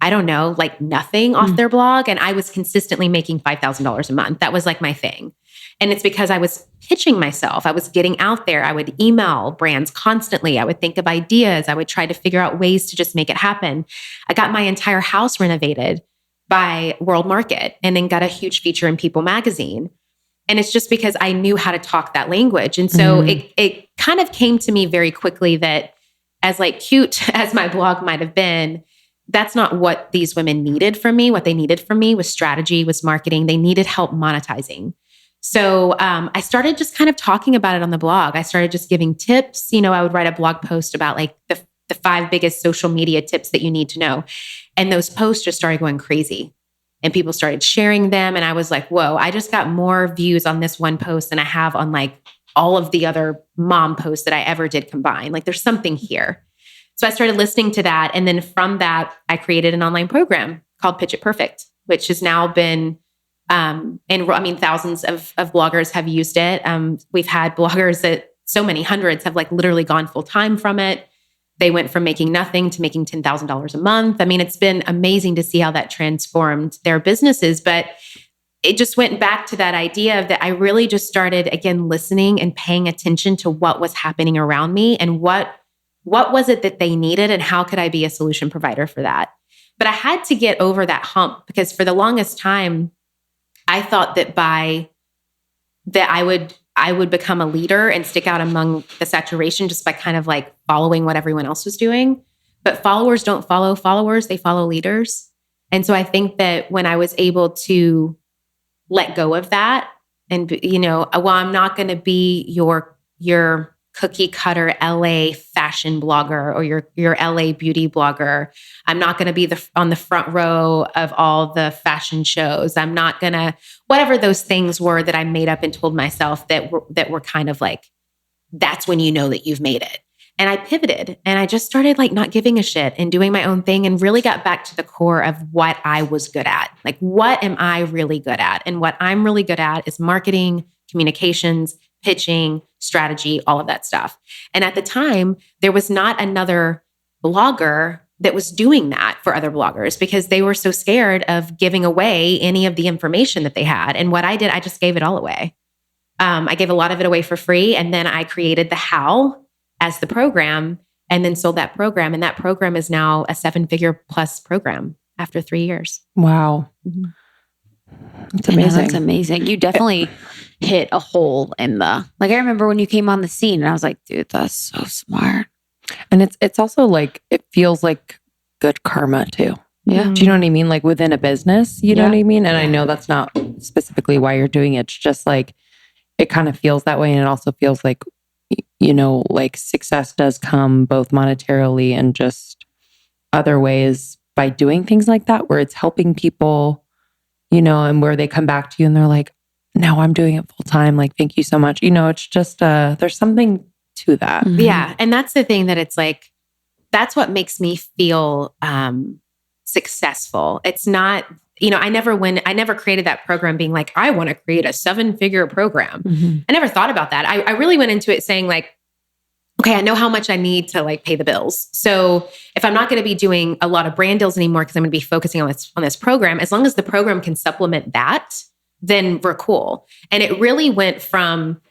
[SPEAKER 1] I don't know, like nothing off their blog. And I was consistently making $5,000 a month. That was like my thing. And it's because I was pitching myself. I was getting out there. I would email brands constantly. I would think of ideas. I would try to figure out ways to just make it happen. I got my entire house renovated by World Market and then got a huge feature in People magazine. And it's just because I knew how to talk that language. And so it kind of came to me very quickly that as like cute as my blog might have been, that's not what these women needed from me. What they needed from me was strategy, was marketing. They needed help monetizing. So I started just kind of talking about it on the blog. I started just giving tips. You know, I would write a blog post about like the 5 biggest social media tips that you need to know. And those posts just started going crazy. And people started sharing them. And I was like, whoa, I just got more views on this one post than I have on like all of the other mom posts that I ever did combined. Like there's something here. So I started listening to that. And then from that, I created an online program called Pitch It Perfect, which has now been, and I mean, thousands of bloggers have used it. We've had bloggers that so many hundreds have like literally gone full time from it. They went from making nothing to making $10,000 a month. I mean, it's been amazing to see how that transformed their businesses, but it just went back to that idea of that I really just started again, listening and paying attention to what was happening around me and what was it that they needed and how could I be a solution provider for that? But I had to get over that hump because for the longest time, I thought that I would become a leader and stick out among the saturation just by kind of like following what everyone else was doing. But followers don't follow followers, they follow leaders. And so I think that when I was able to let go of that and, you know, well, I'm not going to be your cookie cutter LA fashion blogger or your LA beauty blogger. I'm not going to be on the front row of all the fashion shows. I'm not going to, whatever those things were that I made up and told myself that were kind of like, that's when you know that you've made it. And I pivoted and I just started like not giving a shit and doing my own thing and really got back to the core of what I was good at. Like, what am I really good at? And what I'm really good at is marketing, communications, pitching, strategy, all of that stuff. And at the time, there was not another blogger that was doing that for other bloggers because they were so scared of giving away any of the information that they had. And what I did, I just gave it all away. I gave a lot of it away for free. And then I created the how as the program and then sold that program. And that program is now a 7-figure plus program after 3 years.
[SPEAKER 5] Wow.
[SPEAKER 1] Mm-hmm.
[SPEAKER 5] It's amazing.
[SPEAKER 4] That's amazing. You definitely hit a hole in the, like, I remember when you came on the scene and I was like, dude, that's so smart.
[SPEAKER 5] And it's also like, it feels like good karma too.
[SPEAKER 4] Yeah.
[SPEAKER 5] Do you know what I mean? Like within a business, you know what I mean? And I know that's not specifically why you're doing it. It's just like, it kind of feels that way. And it also feels like, you know, like success does come both monetarily and just other ways by doing things like that, where it's helping people, you know, and where they come back to you and they're like, now I'm doing it full time. Like, thank you so much. You know, it's just, there's something to that.
[SPEAKER 1] Mm-hmm. Yeah. And that's the thing that it's like, that's what makes me feel successful. It's not, you know, I never created that program being like, I want to create a 7-figure program. Mm-hmm. I never thought about that. I really went into it saying like, okay, I know how much I need to like pay the bills. So if I'm not going to be doing a lot of brand deals anymore, because I'm going to be focusing on this program, as long as the program can supplement that, then we're cool. And it really went from,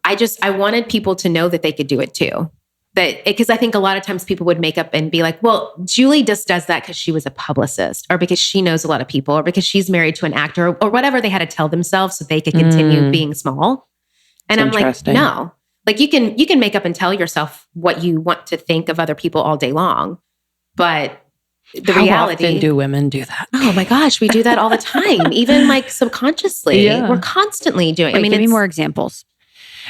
[SPEAKER 1] I wanted people to know that they could do it too. Because I think a lot of times people would make up and be like, well, Julie just does that because she was a publicist, or because she knows a lot of people, or because she's married to an actor, or whatever they had to tell themselves so they could continue being small. And I'm like, no, like you can make up and tell yourself what you want to think of other people all day long. But the reality.
[SPEAKER 5] How often do women do that?
[SPEAKER 1] Oh my gosh, we do that all the time, even like subconsciously. Yeah. We're constantly doing.
[SPEAKER 4] Wait, give me more examples.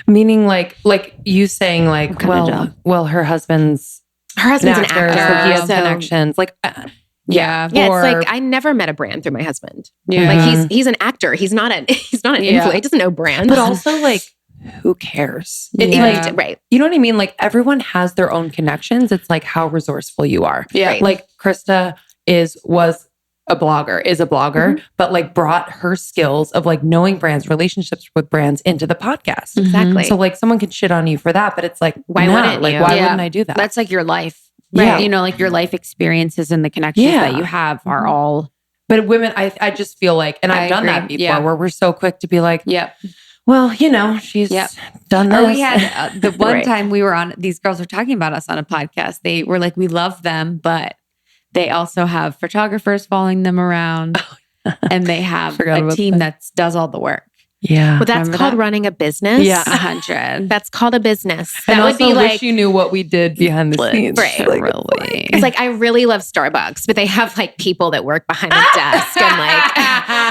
[SPEAKER 5] Meaning like you saying like, well, her husband's
[SPEAKER 1] an actor.
[SPEAKER 5] So he has connections. Like,
[SPEAKER 1] yeah. It's like I never met a brand through my husband.
[SPEAKER 5] Yeah.
[SPEAKER 1] Like he's an actor. He's not an influencer. He doesn't know brands.
[SPEAKER 5] But also like, who cares?
[SPEAKER 1] Right.
[SPEAKER 5] You know what I mean? Like everyone has their own connections. It's like how resourceful you are.
[SPEAKER 1] Yeah.
[SPEAKER 5] Like Krista is a blogger, but like brought her skills of like knowing brands, relationships with brands into the podcast.
[SPEAKER 1] Exactly.
[SPEAKER 5] So like someone can shit on you for that, but it's like,
[SPEAKER 1] why wouldn't you?
[SPEAKER 5] Why wouldn't I do that?
[SPEAKER 4] That's like your life.
[SPEAKER 5] Right.
[SPEAKER 4] Yeah. You know, like your life experiences and the connections that you have are all.
[SPEAKER 5] But women, I just feel like, and I've done that before where we're so quick to be like, well, you know, she's done this.
[SPEAKER 4] We had the one time we were on, these girls were talking about us on a podcast. They were like, we love them, but they also have photographers following them around, and they have a team that does all the work.
[SPEAKER 5] Yeah.
[SPEAKER 1] Well, that's called running a business.
[SPEAKER 5] Yeah.
[SPEAKER 4] 100.
[SPEAKER 1] That's called a business.
[SPEAKER 5] And
[SPEAKER 1] that
[SPEAKER 5] also
[SPEAKER 1] would be like,
[SPEAKER 5] wish you knew what we did behind the scenes.
[SPEAKER 1] Right.
[SPEAKER 5] Like,
[SPEAKER 4] really.
[SPEAKER 1] It's like, I really love Starbucks, but they have like people that work behind the desk, and like,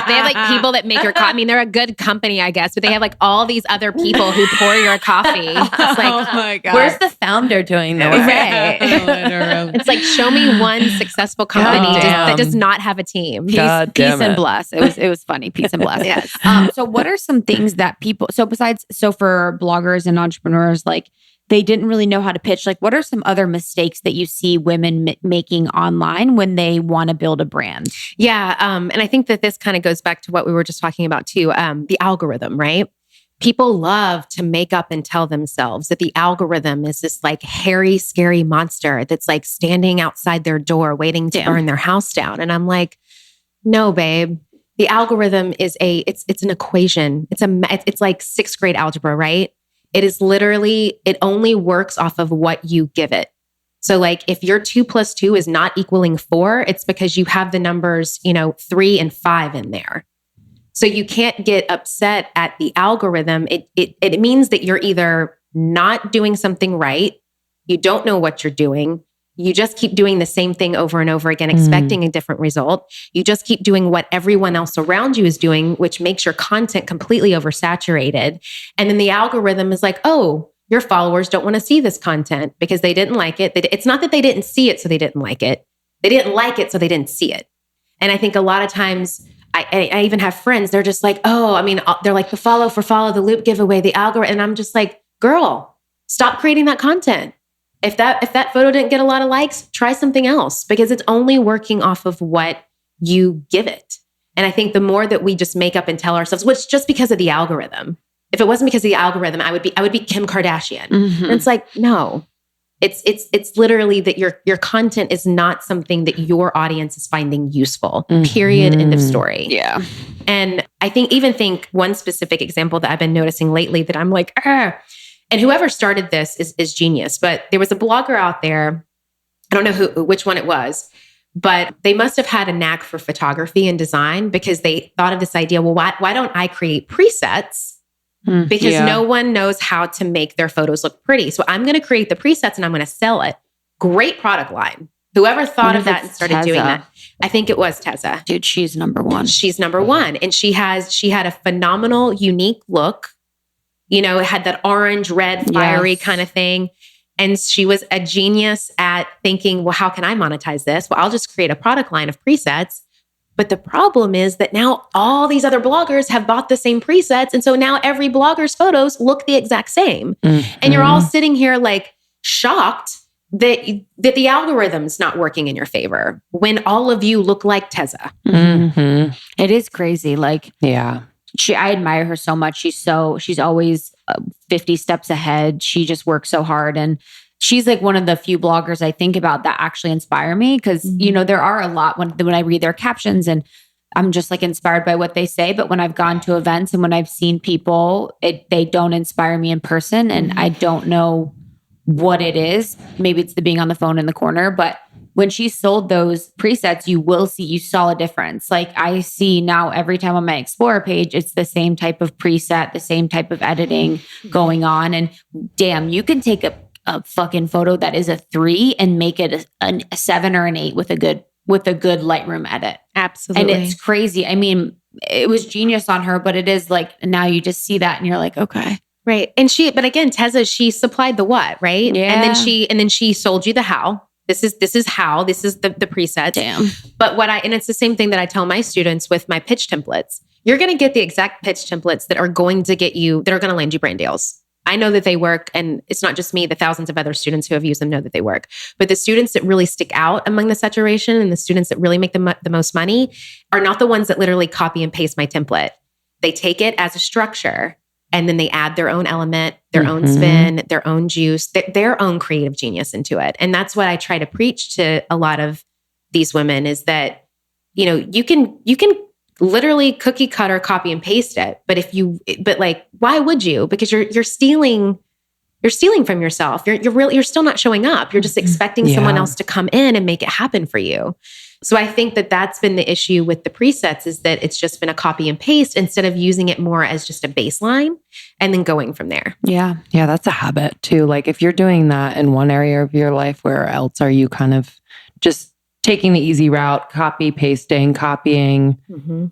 [SPEAKER 1] they have like people that make your coffee. I mean, they're a good company, I guess, but they have like all these other people who pour your coffee. It's like,
[SPEAKER 4] oh my God.
[SPEAKER 5] Where's the founder doing that?
[SPEAKER 1] Right. It's like, show me one successful company that does not have a team.
[SPEAKER 4] Peace and bless. It was funny. Peace and bless.
[SPEAKER 1] Yes.
[SPEAKER 4] So what are some things that people, so for bloggers and entrepreneurs, like they didn't really know how to pitch. Like what are some other mistakes that you see women making online when they want to build a brand?
[SPEAKER 1] Yeah. And I think that this kind of goes back to what we were just talking about too. The algorithm, right? People love to make up and tell themselves that the algorithm is this like hairy, scary monster that's like standing outside their door waiting to burn their house down. And I'm like, no, babe. The algorithm is it's an equation. It's like 6th grade algebra, right? It is literally, it only works off of what you give it. So like if your 2 + 2 is not equaling 4, it's because you have the numbers, 3 and 5 in there. So you can't get upset at the algorithm. It means that you're either not doing something right, you don't know what you're doing, you just keep doing the same thing over and over again, expecting a different result. You just keep doing what everyone else around you is doing, which makes your content completely oversaturated. And then the algorithm is like, oh, your followers don't want to see this content because they didn't like it. It's not that they didn't see it, so they didn't like it. They didn't like it, so they didn't see it. And I think a lot of times, I even have friends, they're just like, oh, I mean, they're like the follow for follow, the loop giveaway, the algorithm. And I'm just like, girl, stop creating that content. If that photo didn't get a lot of likes, try something else, because it's only working off of what you give it. And I think the more that we just make up and tell ourselves, which just because of the algorithm, if it wasn't because of the algorithm, I would be Kim Kardashian. Mm-hmm. And it's like, no, it's literally that your content is not something that your audience is finding useful, period, end of story.
[SPEAKER 4] Yeah.
[SPEAKER 1] And I think one specific example that I've been noticing lately that I'm like, and whoever started this is genius, but there was a blogger out there, I don't know which one it was, but they must have had a knack for photography and design, because they thought of this idea, well, why don't I create presets? Because no one knows how to make their photos look pretty. So I'm going to create the presets and I'm going to sell it. Great product line. Whoever thought of that and started doing that. I think it was Tessa.
[SPEAKER 4] Dude, she's number one.
[SPEAKER 1] She's number one. And she had a phenomenal, unique look. It had that orange, red, fiery kind of thing. And she was a genius at thinking, well, how can I monetize this? Well, I'll just create a product line of presets. But the problem is that now all these other bloggers have bought the same presets. And so now every blogger's photos look the exact same. Mm-hmm. And you're all sitting here like shocked that the algorithm's not working in your favor when all of you look like Tessa.
[SPEAKER 4] Mm-hmm. It is crazy. Like,
[SPEAKER 5] yeah.
[SPEAKER 4] I admire her so much. She's always 50 steps ahead. She just works so hard. And she's like one of the few bloggers I think about that actually inspire me. Cause you know, there are a lot when I read their captions and I'm just like inspired by what they say. But when I've gone to events and when I've seen people, they don't inspire me in person. And I don't know what it is. Maybe it's the being on the phone in the corner, but when she sold those presets, you saw a difference. Like I see now every time on my Explorer page, it's the same type of preset, the same type of editing going on. And damn, you can take a fucking photo that is a 3 and make it a 7 or an 8 with a good Lightroom edit.
[SPEAKER 1] Absolutely.
[SPEAKER 4] And it's crazy. I mean, it was genius on her, but it is like, now you just see that and you're like, okay.
[SPEAKER 1] Right. And but again, Teza, she supplied the what, right?
[SPEAKER 4] Yeah.
[SPEAKER 1] And then she sold you the how. This is how, this is the presets.
[SPEAKER 4] Damn.
[SPEAKER 1] But and it's the same thing that I tell my students with my pitch templates. You're going to get the exact pitch templates that are going to land you brand deals. I know that they work, and it's not just me, the thousands of other students who have used them know that they work. But the students that really stick out among the saturation and the students that really make the most money are not the ones that literally copy and paste my template. They take it as a structure and then they add their own element, their own spin, their own juice, their own creative genius into it. And that's what I try to preach to a lot of these women is that, you know, you can literally cookie cutter, copy and paste it. But like, why would you? Because you're stealing from yourself. You're still not showing up. You're just expecting someone else to come in and make it happen for you. So I think that that's been the issue with the presets is that it's just been a copy and paste instead of using it more as just a baseline and then going from there.
[SPEAKER 5] Yeah. Yeah. That's a habit too. Like if you're doing that in one area of your life, where else are you kind of just taking the easy route, copying,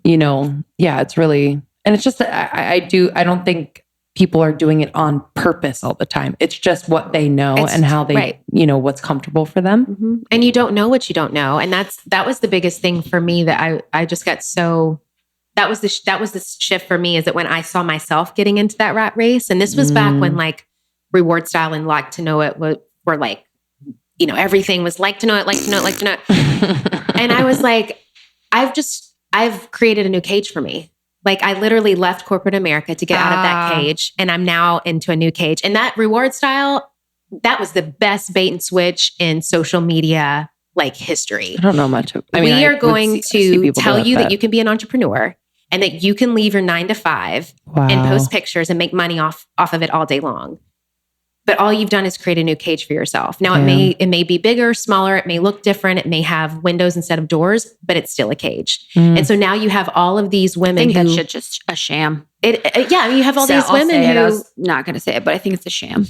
[SPEAKER 5] you know, yeah, it's really, and it's just, I don't think people are doing it on purpose all the time. It's just what they know and how they, you know, what's comfortable for them.
[SPEAKER 1] And you don't know what you don't know. And that was the biggest thing for me that I just got so, that was the shift for me is that when I saw myself getting into that rat race, and this was back when like reward style and like to know it were like, you know, everything was like to know it. And I was like, I've created a new cage for me. Like I literally left corporate America to get out of that cage and I'm now into a new cage. And that reward style, that was the best bait and switch in social media, like history.
[SPEAKER 5] I don't know much.
[SPEAKER 1] We are going to tell you that you can be an entrepreneur and that you can leave your 9 to 5 and post pictures and make money off of it all day long. But all you've done is create a new cage for yourself. Now it may be bigger, smaller, it may look different, it may have windows instead of doors, but it's still a cage. And so now you have all of these women
[SPEAKER 4] that shit's just a sham.
[SPEAKER 1] You have all these women who
[SPEAKER 4] I was not going to say it, but I think it's a sham.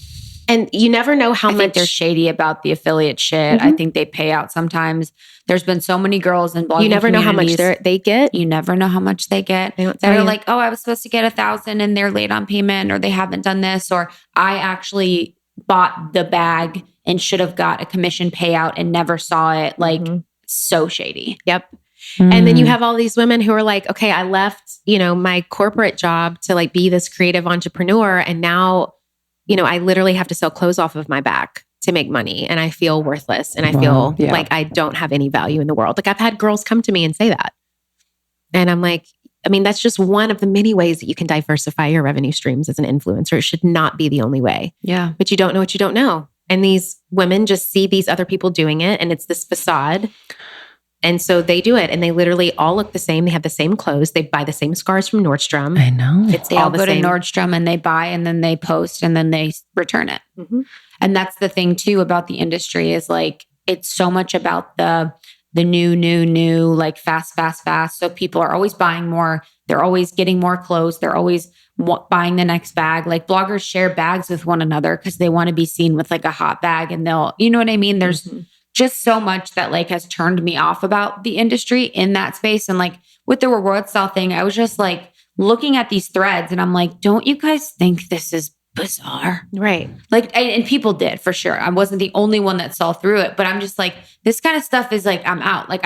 [SPEAKER 1] And you never know how much
[SPEAKER 4] they're shady about the affiliate shit. I think they pay out sometimes. There's been so many girls in blogging.
[SPEAKER 1] You never know how much they get.
[SPEAKER 4] You never know how much they get. They're like, oh, I was supposed to get 1,000 and they're late on payment, or they haven't done this, or I actually bought the bag and should have got a commission payout and never saw it. Like so shady.
[SPEAKER 1] Yep. And then you have all these women who are like, okay, I left, you know, my corporate job to like be this creative entrepreneur. And now, you know, I literally have to sell clothes off of my back to make money. And I feel worthless. And I feel like I don't have any value in the world. Like I've had girls come to me and say that. And I'm like, I mean, that's just one of the many ways that you can diversify your revenue streams as an influencer. It should not be the only way.
[SPEAKER 4] Yeah.
[SPEAKER 1] But you don't know what you don't know. And these women just see these other people doing it and it's this facade. And so they do it and they literally all look the same. They have the same clothes. They buy the same scarves from Nordstrom.
[SPEAKER 5] I know.
[SPEAKER 1] They
[SPEAKER 4] all go to Nordstrom and they buy and then they post and then they return it. And that's the thing too about the industry is like, it's so much about the new, like fast. So people are always buying more. They're always getting more clothes. They're always buying the next bag. Like bloggers share bags with one another because they want to be seen with like a hot bag and they'll, you know what I mean? There's just so much that like has turned me off about the industry in that space. And like with the reward style thing, I was just like looking at these threads and I'm like, don't you guys think this is bizarre?
[SPEAKER 1] Right.
[SPEAKER 4] Like, and people did for sure. I wasn't the only one that saw through it, but I'm just like, this kind of stuff is like, I'm out. Like,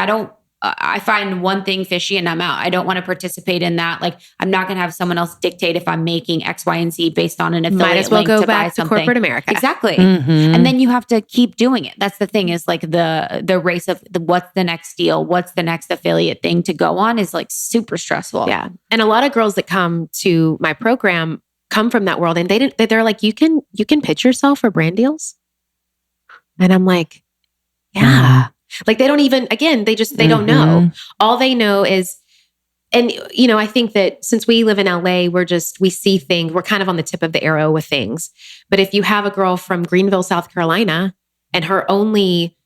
[SPEAKER 4] I find one thing fishy and I'm out. I don't want to participate in that. Like, I'm not going to have someone else dictate if I'm making X, Y, and Z based on an affiliate.
[SPEAKER 1] Might as well
[SPEAKER 4] link
[SPEAKER 1] go
[SPEAKER 4] to
[SPEAKER 1] back
[SPEAKER 4] buy
[SPEAKER 1] to
[SPEAKER 4] something.
[SPEAKER 1] corporate America.
[SPEAKER 4] Exactly. And then you have to keep doing it. That's the thing is like the race of what's the next deal? What's the next affiliate thing to go on is like super stressful.
[SPEAKER 1] Yeah. And a lot of girls that come to my program come from that world, and they're like, you can pitch yourself for brand deals. And I'm like, yeah. Like they don't even, again, they don't know. All they know is, and I think that since we live in LA, we see things, we're kind of on the tip of the arrow with things. But if you have a girl from Greenville, South Carolina, and her only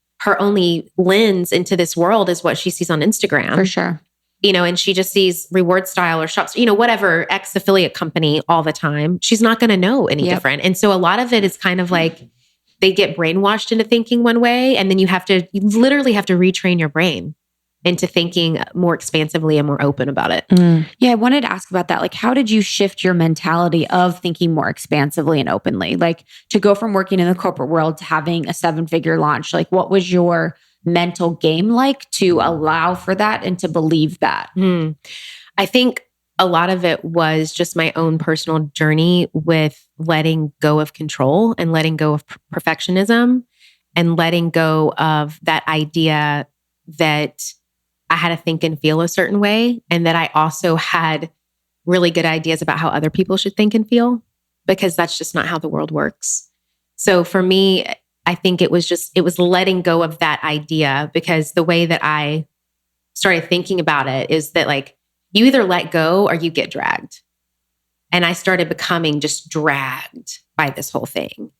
[SPEAKER 1] lens into this world is what she sees on Instagram.
[SPEAKER 4] For sure.
[SPEAKER 1] And she just sees Reward Style or Shops, whatever X affiliate company all the time. She's not going to know any different. And so a lot of it is kind of like they get brainwashed into thinking one way. And then you literally have to retrain your brain into thinking more expansively and more open about it.
[SPEAKER 4] Yeah, I wanted to ask about that. Like, how did you shift your mentality of thinking more expansively and openly? Like to go from working in the corporate world to having a 7-figure launch, like what was your mental game like to allow for that and to believe that?
[SPEAKER 1] I think a lot of it was just my own personal journey with letting go of control and letting go of perfectionism and letting go of that idea that I had to think and feel a certain way, and that I also had really good ideas about how other people should think and feel, because that's just not how the world works. So for me, I think it was letting go of that idea, because the way that I started thinking about it is that like you either let go or you get dragged. And I started becoming just dragged by this whole thing.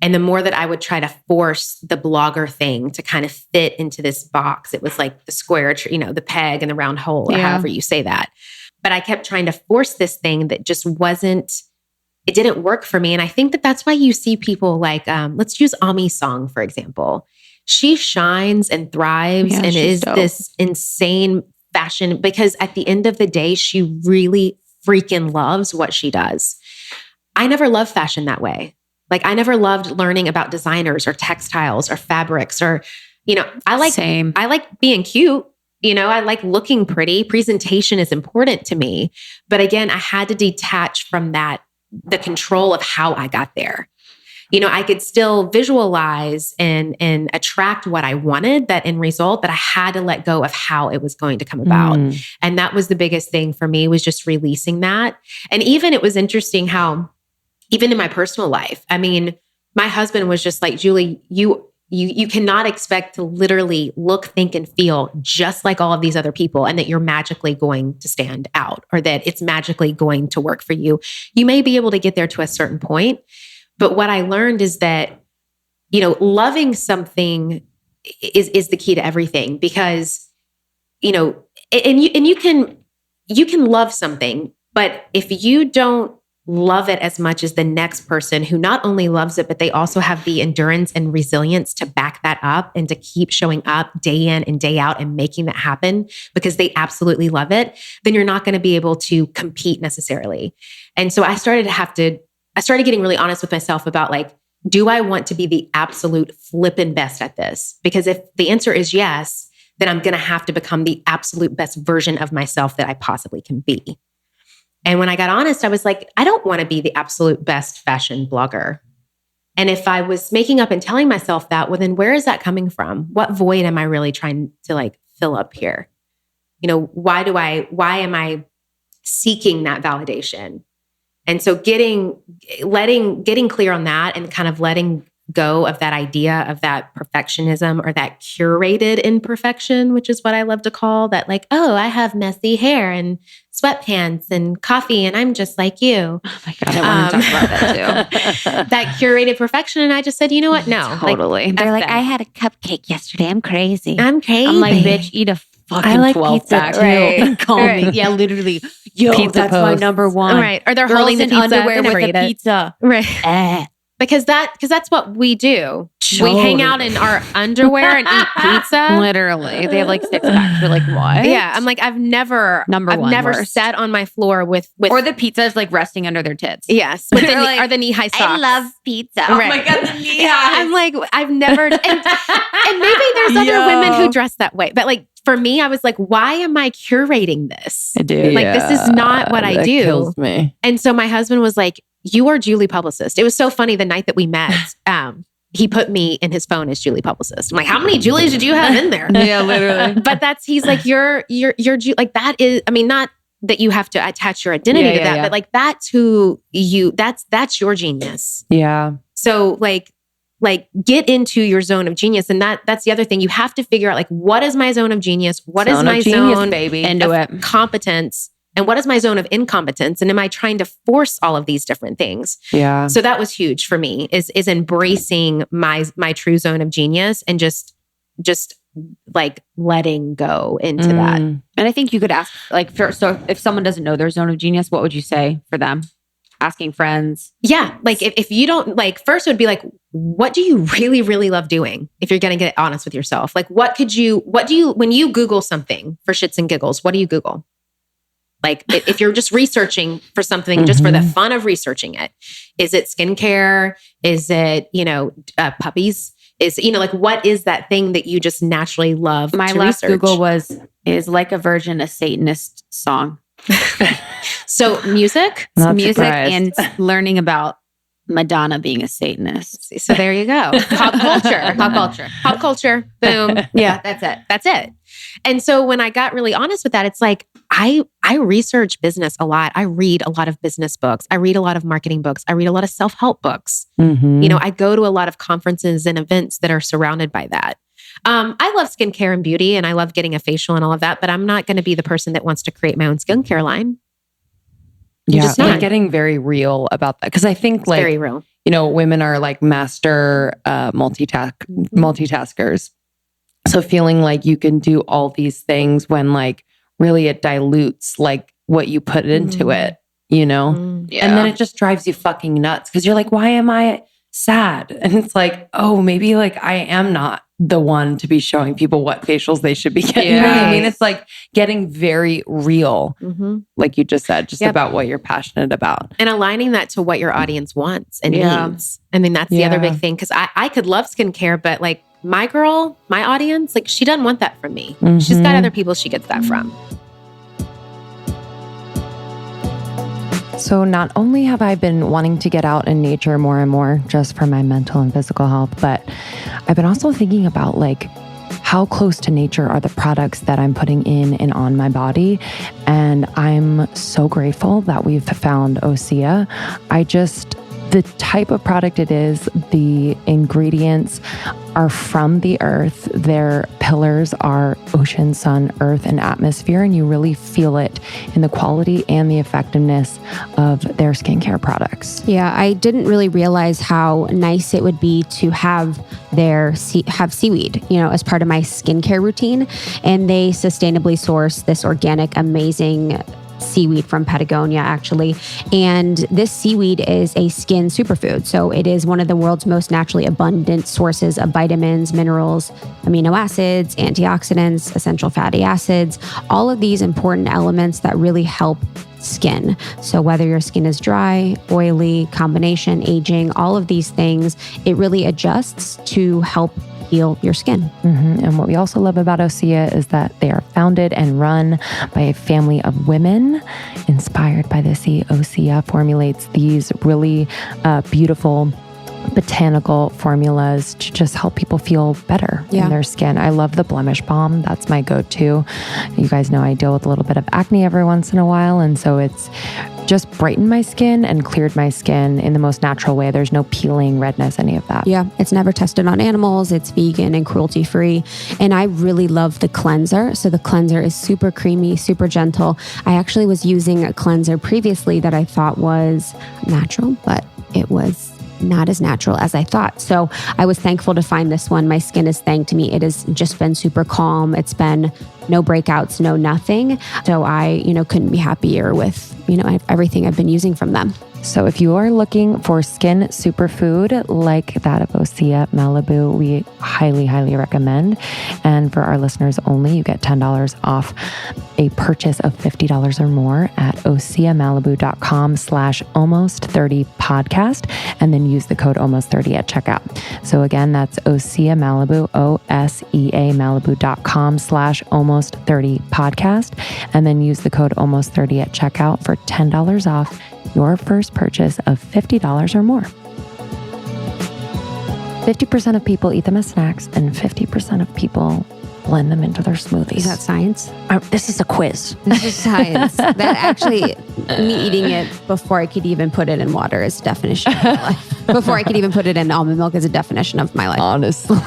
[SPEAKER 1] And the more that I would try to force the blogger thing to kind of fit into this box, it was like the square, the peg and the round hole, or however you say that. But I kept trying to force this thing that just it didn't work for me. And I think that that's why you see people like, let's use Ami Song, for example. She shines and thrives and is dope. This insane fashion, because at the end of the day, she really freaking loves what she does. I never loved fashion that way. Like I never loved learning about designers or textiles or fabrics or, I like being cute. I like looking pretty. Presentation is important to me. But again, I had to detach from that, the control of how I got there. I could still visualize and attract what I wanted, that end result, but I had to let go of how it was going to come about. And that was the biggest thing for me, was just releasing that. And even it was interesting how, even in my personal life, I mean, my husband was just like, Julie, you cannot expect to literally look, think, and feel just like all of these other people, and that you're magically going to stand out, or that it's magically going to work for you. You may be able to get there to a certain point, but what I learned is that, loving something is the key to everything, because, and you can love something, but if you don't love it as much as the next person who not only loves it, but they also have the endurance and resilience to back that up and to keep showing up day in and day out and making that happen because they absolutely love it, then you're not going to be able to compete necessarily. And so I started getting really honest with myself about like, do I want to be the absolute flippin' best at this? Because if the answer is yes, then I'm going to have to become the absolute best version of myself that I possibly can be. And when I got honest, I was like, I don't want to be the absolute best fashion blogger. And if I was making up and telling myself that, well, then where is that coming from? What void am I really trying to like fill up here? Why am I seeking that validation? And so getting clear on that and kind of letting go of that idea of that perfectionism or that curated imperfection, which is what I love to call that, like, oh, I have messy hair and sweatpants and coffee and I'm just like you.
[SPEAKER 4] Oh my God, I want to talk about that too.
[SPEAKER 1] That curated perfection. And I just said, you know what? No.
[SPEAKER 4] Totally.
[SPEAKER 1] Like,
[SPEAKER 4] they're like, I had a cupcake yesterday. I'm crazy.
[SPEAKER 1] I'm
[SPEAKER 4] I'm like, bitch, eat a fucking 12 pack.
[SPEAKER 1] Right.
[SPEAKER 4] Call me. Yeah, literally. Yo,
[SPEAKER 1] pizza
[SPEAKER 4] that's
[SPEAKER 1] post.
[SPEAKER 4] my number one.
[SPEAKER 1] Right. Or they're
[SPEAKER 4] Girls
[SPEAKER 1] holding the
[SPEAKER 4] in
[SPEAKER 1] pizza
[SPEAKER 4] underwear with
[SPEAKER 1] eat
[SPEAKER 4] a
[SPEAKER 1] it.
[SPEAKER 4] pizza.
[SPEAKER 1] Right. Because that's what we do.
[SPEAKER 4] Totally.
[SPEAKER 1] We hang out in our underwear and eat pizza.
[SPEAKER 4] Literally. They have like 6 packs. You're like, what?
[SPEAKER 1] Yeah. I'm like, I've never
[SPEAKER 4] worst.
[SPEAKER 1] sat on my floor with
[SPEAKER 4] or the pizza is like resting under their tits.
[SPEAKER 1] Yes. With or the knee-high socks.
[SPEAKER 4] I love pizza.
[SPEAKER 1] Right.
[SPEAKER 4] Oh my God, the knee-high.
[SPEAKER 1] I'm like, I've never, and maybe there's other women who dress that way. But like, for me, I was like, why am I curating this?
[SPEAKER 4] I do.
[SPEAKER 1] Like, this is not what I do.
[SPEAKER 5] Kills me.
[SPEAKER 1] And so my husband was like, you are Julie Publicist. It was so funny the night that we met. He put me in his phone as Julie Publicist. I'm like, how many Julies did you have in there?
[SPEAKER 5] Yeah, literally.
[SPEAKER 1] But he's like, you're like, that is, I mean, not that you have to attach your identity to that, but like that's who you, that's your genius.
[SPEAKER 5] Yeah.
[SPEAKER 1] So like get into your zone of genius. And that's the other thing. You have to figure out like, what is my zone of genius? What is my zone of competence? And what is my zone of incompetence? And am I trying to force all of these different things?
[SPEAKER 5] Yeah.
[SPEAKER 1] So that was huge for me is embracing my true zone of genius and just like letting go into that.
[SPEAKER 2] And I think you could ask so if someone doesn't know their zone of genius, what would you say for them? Asking friends.
[SPEAKER 1] Yeah. Like if you don't first it would be like, what do you really, really love doing? If you're going to get honest with yourself, like when you Google something for shits and giggles, what do you Google? Like if you're just researching for something just for the fun of researching it, is it skincare? Is it, puppies? Is, like, what is that thing that you just naturally love
[SPEAKER 2] My
[SPEAKER 1] to
[SPEAKER 2] last
[SPEAKER 1] research?
[SPEAKER 2] Google is like a version of Satanist song.
[SPEAKER 1] So music
[SPEAKER 2] And learning about Madonna being a Satanist.
[SPEAKER 1] So there you go. Pop culture. Boom. Yeah, that's it. And so when I got really honest with that, it's like, I research business a lot. I read a lot of business books. I read a lot of marketing books. I read a lot of self-help books. I go to a lot of conferences and events that are surrounded by that. I love skincare and beauty, and I love getting a facial and all of that, but I'm not going to be the person that wants to create my own skincare line.
[SPEAKER 5] Just not getting very real about that. Because I think
[SPEAKER 1] very real.
[SPEAKER 5] Women are like master multitaskers. So feeling like you can do all these things when like really it dilutes like what you put into it, And then it just drives you fucking nuts because you're like, why am I sad? And it's like, oh, maybe like I am not the one to be showing people what facials they should be getting. You know what I mean? It's like getting very real, like you just said, about what you're passionate about.
[SPEAKER 1] And aligning that to what your audience wants and needs. I mean, that's the other big thing. Because I could love skincare, but like my audience, like she doesn't want that from me. She's got other people she gets that from.
[SPEAKER 3] So not only have I been wanting to get out in nature more and more just for my mental and physical health, but I've been also thinking about like how close to nature are the products that I'm putting in and on my body. And I'm so grateful that we've found Osea. The type of product it is, the ingredients are from the earth. Their pillars are ocean, sun, earth, and atmosphere. And you really feel it in the quality and the effectiveness of their skincare products.
[SPEAKER 2] Yeah, I didn't really realize how nice it would be to have have seaweed, as part of my skincare routine. And they sustainably source this organic, amazing seaweed from Patagonia, actually. And this seaweed is a skin superfood. So it is one of the world's most naturally abundant sources of vitamins, minerals, amino acids, antioxidants, essential fatty acids, all of these important elements that really help skin. So whether your skin is dry, oily, combination, aging, all of these things, it really adjusts to help heal your skin.
[SPEAKER 3] And what we also love about Osea is that they are founded and run by a family of women inspired by the sea. Osea formulates these really beautiful botanical formulas to just help people feel better in their skin. I love the blemish balm. That's my go-to. You guys know I deal with a little bit of acne every once in a while. And so it's just brightened my skin and cleared my skin in the most natural way. There's no peeling, redness, any of that.
[SPEAKER 2] Yeah, it's never tested on animals. It's vegan and cruelty-free. And I really love the cleanser. So the cleanser is super creamy, super gentle. I actually was using a cleanser previously that I thought was natural, but it was not as natural as I thought. So I was thankful to find this one. My skin has thanked me. It has just been super calm. It's been no breakouts, no nothing. So I, couldn't be happier with, everything I've been using from them.
[SPEAKER 3] So if you are looking for skin superfood like that of Osea Malibu, we highly, highly recommend. And for our listeners only, you get $10 off a purchase of $50 or more at oseamalibu.com/almost30podcast, and then use the code almost30 at checkout. So again, that's Osea Malibu, OSEA Malibu.com/almost30podcast, and then use the code almost30 at checkout for $10 off your first purchase of $50 or more. 50% of people eat them as snacks, and 50% of people blend them into their smoothies.
[SPEAKER 2] Is that science?
[SPEAKER 3] This is a quiz.
[SPEAKER 2] This is science. That actually, me eating it before I could even put it in water is a definition of my life. Before I could even put it in almond milk is a definition of my life.
[SPEAKER 3] Honestly.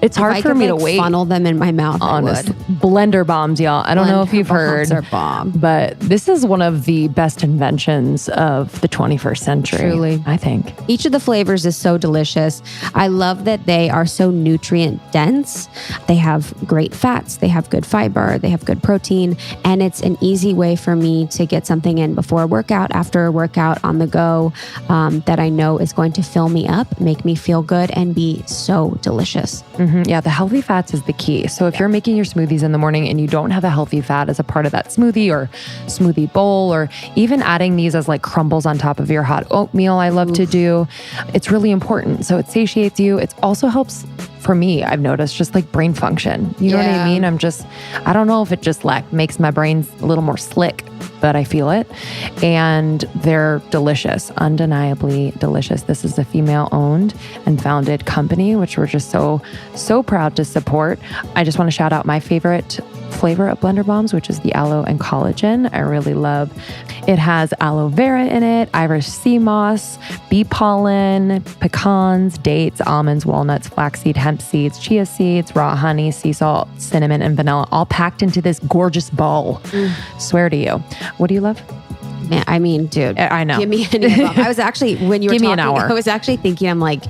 [SPEAKER 3] It's hard for me to wait.
[SPEAKER 2] Funnel them in my mouth.
[SPEAKER 3] Honest. Blender bombs, y'all. I don't know if you've heard,
[SPEAKER 2] are bomb.
[SPEAKER 3] but this is one of the best inventions of the 21st century.
[SPEAKER 2] Truly.
[SPEAKER 3] I think.
[SPEAKER 2] Each of the flavors is so delicious. I love that they are so nutrient dense. They have great fats. They have good fiber. They have good protein. And it's an easy way for me to get something in before a workout, after a workout, on the go, that I know is going to fill me up, make me feel good, and be so delicious.
[SPEAKER 3] Mm-hmm. Yeah, the healthy fats is the key. So if you're making your smoothies in the morning and you don't have a healthy fat as a part of that smoothie or smoothie bowl, or even adding these as like crumbles on top of your hot oatmeal, I love to do. It's really important. So it satiates you. It also helps, for me, I've noticed, just like brain function. You know what I mean? I don't know if it just like makes my brain a little more slick, but I feel it. And they're delicious, undeniably delicious. This is a female-owned and founded company, which we're just so proud to support. I just want to shout out my favorite flavor of Blender Bombs, which is the aloe and collagen. I really love. It has aloe vera in it, Irish sea moss, bee pollen, pecans, dates, almonds, walnuts, flaxseed, hemp seeds, chia seeds, raw honey, sea salt, cinnamon, and vanilla, all packed into this gorgeous bowl. Swear to you. What do you love?
[SPEAKER 2] Man, I mean, dude,
[SPEAKER 3] I know.
[SPEAKER 2] Give me any of them. I was actually, when you were
[SPEAKER 3] Give
[SPEAKER 2] talking,
[SPEAKER 3] me an hour.
[SPEAKER 2] I was actually thinking, I'm like,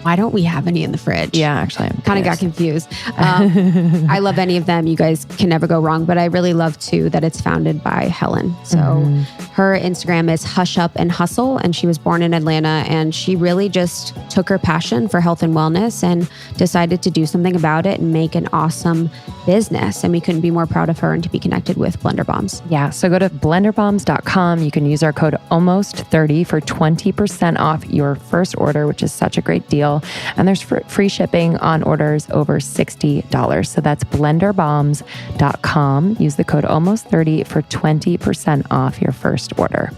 [SPEAKER 2] why don't we have any in the fridge?
[SPEAKER 3] Yeah, actually, I'm
[SPEAKER 2] kind of got confused. I love any of them. You guys can never go wrong. But I really love too that it's founded by Helen. So her Instagram is Hush Up and Hustle, and she was born in Atlanta. And she really just took her passion for health and wellness and decided to do something about it and make an awesome business. And we couldn't be more proud of her and to be connected with Blender Bombs.
[SPEAKER 3] Yeah, so go to blenderbombs.com. You can use our code ALMOST30 for 20% off your first order, which is such a great deal. And there's free shipping on orders over $60. So that's blenderbombs.com. Use the code ALMOST30 for 20% off your first order.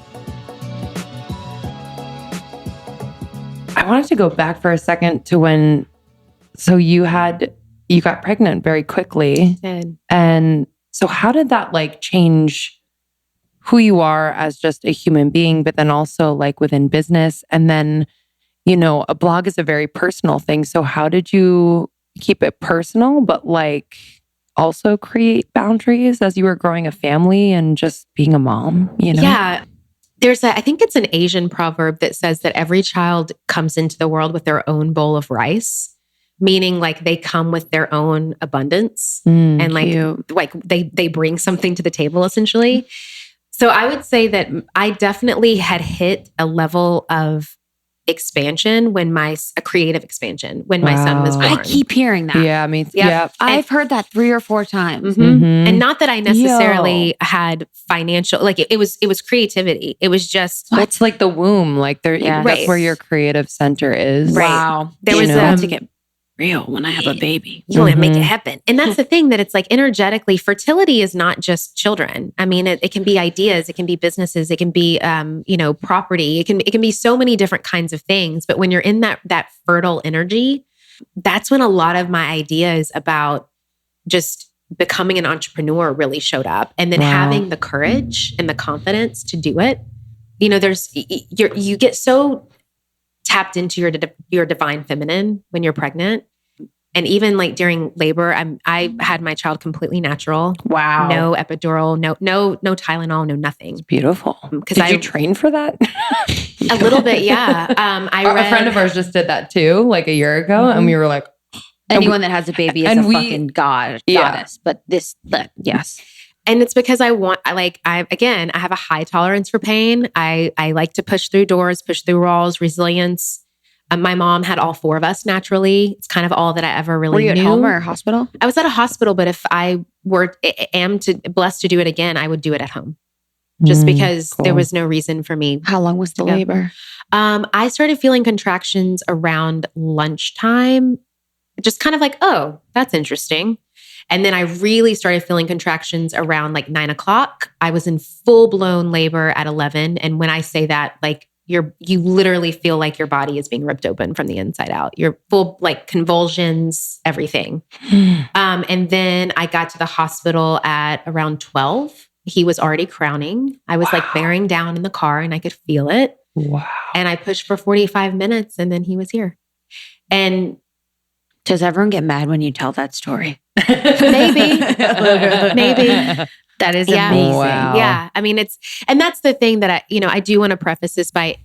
[SPEAKER 5] I wanted to go back for a second to when, so you got pregnant very quickly.
[SPEAKER 1] I did.
[SPEAKER 5] And so how did that like change who you are as just a human being, but then also like within business? And then, you know, a blog is a very personal thing. So how did you keep it personal, but like also create boundaries as you were growing a family and just being a mom, you know?
[SPEAKER 1] Yeah. I think it's an Asian proverb that says that every child comes into the world with their own bowl of rice, meaning like they come with their own abundance and like they bring something to the table essentially. So I would say that I definitely had hit a level of expansion a creative expansion when my son was born.
[SPEAKER 4] I keep hearing that.
[SPEAKER 5] Yeah, I mean,
[SPEAKER 1] yeah.
[SPEAKER 4] I've heard that 3 or 4 times.
[SPEAKER 1] And not that I necessarily had financial, like it was creativity. It was just
[SPEAKER 5] That's like the womb. Like that's where your creative center is.
[SPEAKER 1] Right.
[SPEAKER 4] Wow.
[SPEAKER 1] There was
[SPEAKER 4] about to get real when I have a baby.
[SPEAKER 1] You want to make it happen. And that's the thing, that it's like energetically, fertility is not just children. I mean, it can be ideas, it can be businesses, it can be, property. It can be so many different kinds of things. But when you're in that fertile energy, that's when a lot of my ideas about just becoming an entrepreneur really showed up. And then having the courage and the confidence to do it. You know, you get so tapped into your divine feminine when you're pregnant. And even like during labor, I had my child completely natural.
[SPEAKER 5] Wow.
[SPEAKER 1] No epidural, no Tylenol, no nothing.
[SPEAKER 5] Beautiful. Did you train for that?
[SPEAKER 1] A little bit, yeah.
[SPEAKER 5] A friend of ours just did that too, like a year ago. And we were like,
[SPEAKER 4] anyone that has a baby is fucking goddess. But yes.
[SPEAKER 1] And it's because I have a high tolerance for pain. I like to push through doors, push through walls, resilience. My mom had all 4 of us naturally. It's kind of all that I ever really knew.
[SPEAKER 4] Were you at home or a hospital?
[SPEAKER 1] I was at a hospital, but if I am blessed to do it again, I would do it at home. Just because there was no reason for me.
[SPEAKER 4] How long was the labor?
[SPEAKER 1] I started feeling contractions around lunchtime. Just kind of like, oh, that's interesting. And then I really started feeling contractions around like 9 o'clock. I was in full blown labor at 11. And when I say that, like you literally feel like your body is being ripped open from the inside out. You're full like convulsions, everything. And then I got to the hospital at around 12. He was already crowning. I was like bearing down in the car and I could feel it.
[SPEAKER 5] Wow.
[SPEAKER 1] And I pushed for 45 minutes and then he was here. And
[SPEAKER 4] does everyone get mad when you tell that story?
[SPEAKER 1] maybe.
[SPEAKER 4] That is amazing.
[SPEAKER 5] Wow.
[SPEAKER 1] Yeah. I mean, and that's the thing that I do want to preface this by,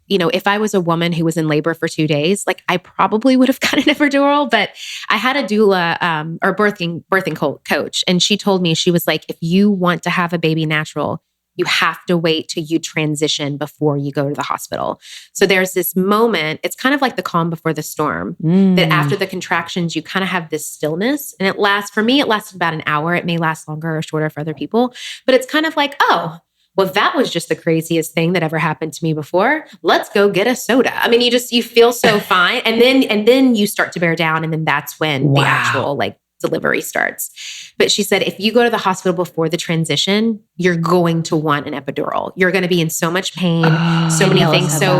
[SPEAKER 1] if I was a woman who was in labor for 2 days, like I probably would have gotten an epidural, but I had a doula, or birthing coach. And she told me, she was like, if you want to have a baby natural, you have to wait till you transition before you go to the hospital. So there's this moment, it's kind of like the calm before the storm, that after the contractions, you kind of have this stillness. And for me, it lasted about an hour. It may last longer or shorter for other people, but it's kind of like, oh, well, that was just the craziest thing that ever happened to me before. Let's go get a soda. I mean, you feel so fine. And then you start to bear down. And then that's when the actual like delivery starts. But she said, if you go to the hospital before the transition, you're going to want an epidural. You're going to be in so much pain, so many things. So